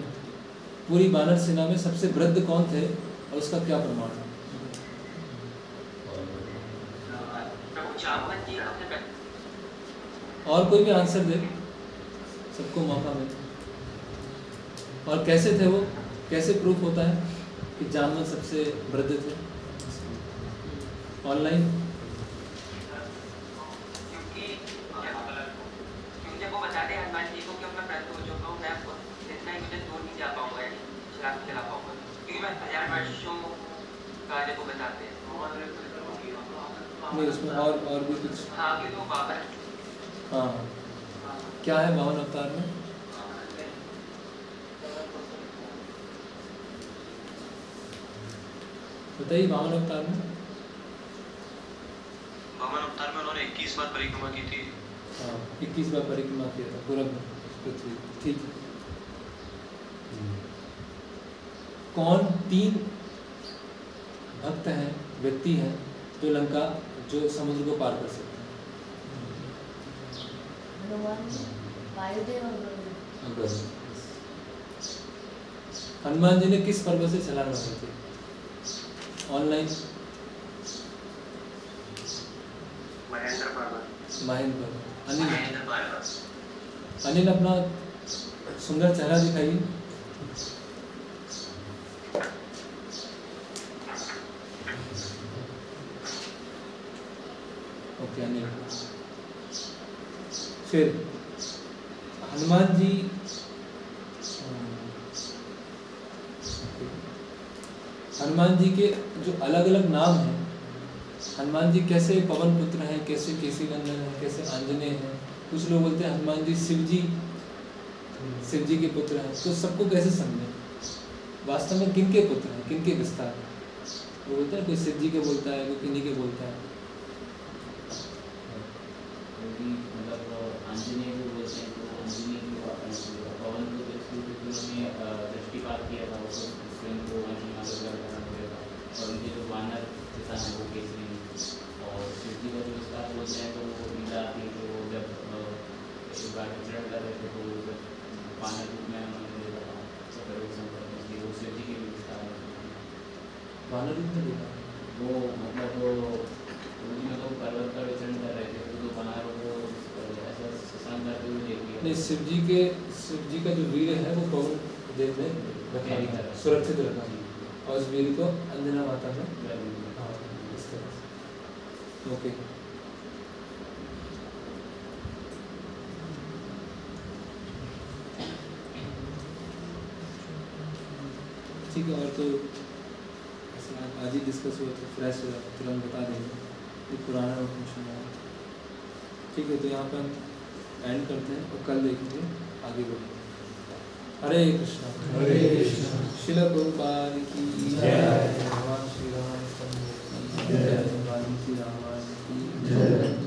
पूरी वानर सेना में सबसे वृद्ध कौन थे और उसका क्या प्रमाण है? और कोई भी आंसर दे, सबको मौका मिले। और कैसे थे वो, कैसे प्रूफ होता है कि जामवंत सबसे वृद्ध थे ऑनलाइन? क्योंकि जब वो बताते हैं हनुमान जी को कि मैं प्रस्तुत हो चुका हूँ, मैं इतना ही मुझे दूर नहीं जा पाऊंगा, चला पाऊंगा, क्योंकि मैं 1000 वर्षों का जब वो बताते हैं। नहीं, उसमें और भी कुछ। हाँ, कि तो बाबर। हाँ, क्या है वामन अवतार में? बताइए, वामन अवतार में? वामन अवतार में उन्होंने 21 बार परिक्रमा की थी। हाँ, 21 बार परिक्रमा किया था पूरा पृथ्वी। ठीक। कौन 3 भक्त हैं, व्यक्ति हैं जो लंका, जो समुद्र को पार कर सकते हैं? हनुमान जी ने किस पर्वत से छलांग लगाई थी ऑनलाइन? महेंद्र पर्वत। महेंद्र पर्वत। अनिल अपना सुंदर चेहरा दिखाइए। ओके अनिल। फिर हनुमान जी, हनुमान जी के जो अलग अलग नाम हैं, हनुमान जी कैसे पवन पुत्र हैं, कैसे केसी नंदन हैं, कैसे आंजनेय हैं। कुछ लोग बोलते हैं हनुमान जी शिव जी के पुत्र हैं। तो सबको कैसे समझें, वास्तव में किन के पुत्र हैं, किन के विस्तार हैं? वो बोलते हैं कोई शिव जी के बोलता है, कोई किन्हीं के बोलता है। मतलब आंजनेय को बोलते हैं, तो आंजनेय की पवन पुत्र में दृष्टिपात किया था, स्वयं को और उनके जो वानर पिता हैं वो केसरी हैं। और शिव जी का जो विस्तार बोलते हैं तो वो लीला थी, तो जब एक बार विचरण कर रहे थे तो वानर रूप में उन्होंने देखा था, तो फिर वो शिव जी के भी विस्तार है। वानर रूप में देखा वो मतलब पर्वत पर विचरण कर रहे थे, तो वानरों को ऐसा शशांक करते हुए देख लिया। नहीं, शिव जी का जो वीर है वो पवन देव ने रखा, सुरक्षित रखा, और उस वीर को अंजना माता में। हाँ, इस तरह से। ओके, ठीक है। और तो आज ही डिस्कस हुआ तो फ्रेश हो जाता, तुरंत बता देंगे, ये पुराना क्वेश्चन है। ठीक है, तो यहाँ पर एंड करते हैं और कल देखेंगे, आगे बढ़ेंगे। हरे कृष्णा। हरे कृष्णा। श्रील प्रभुपाद की जय। भगवान श्री राम की जय। भगवान श्री राम की जय।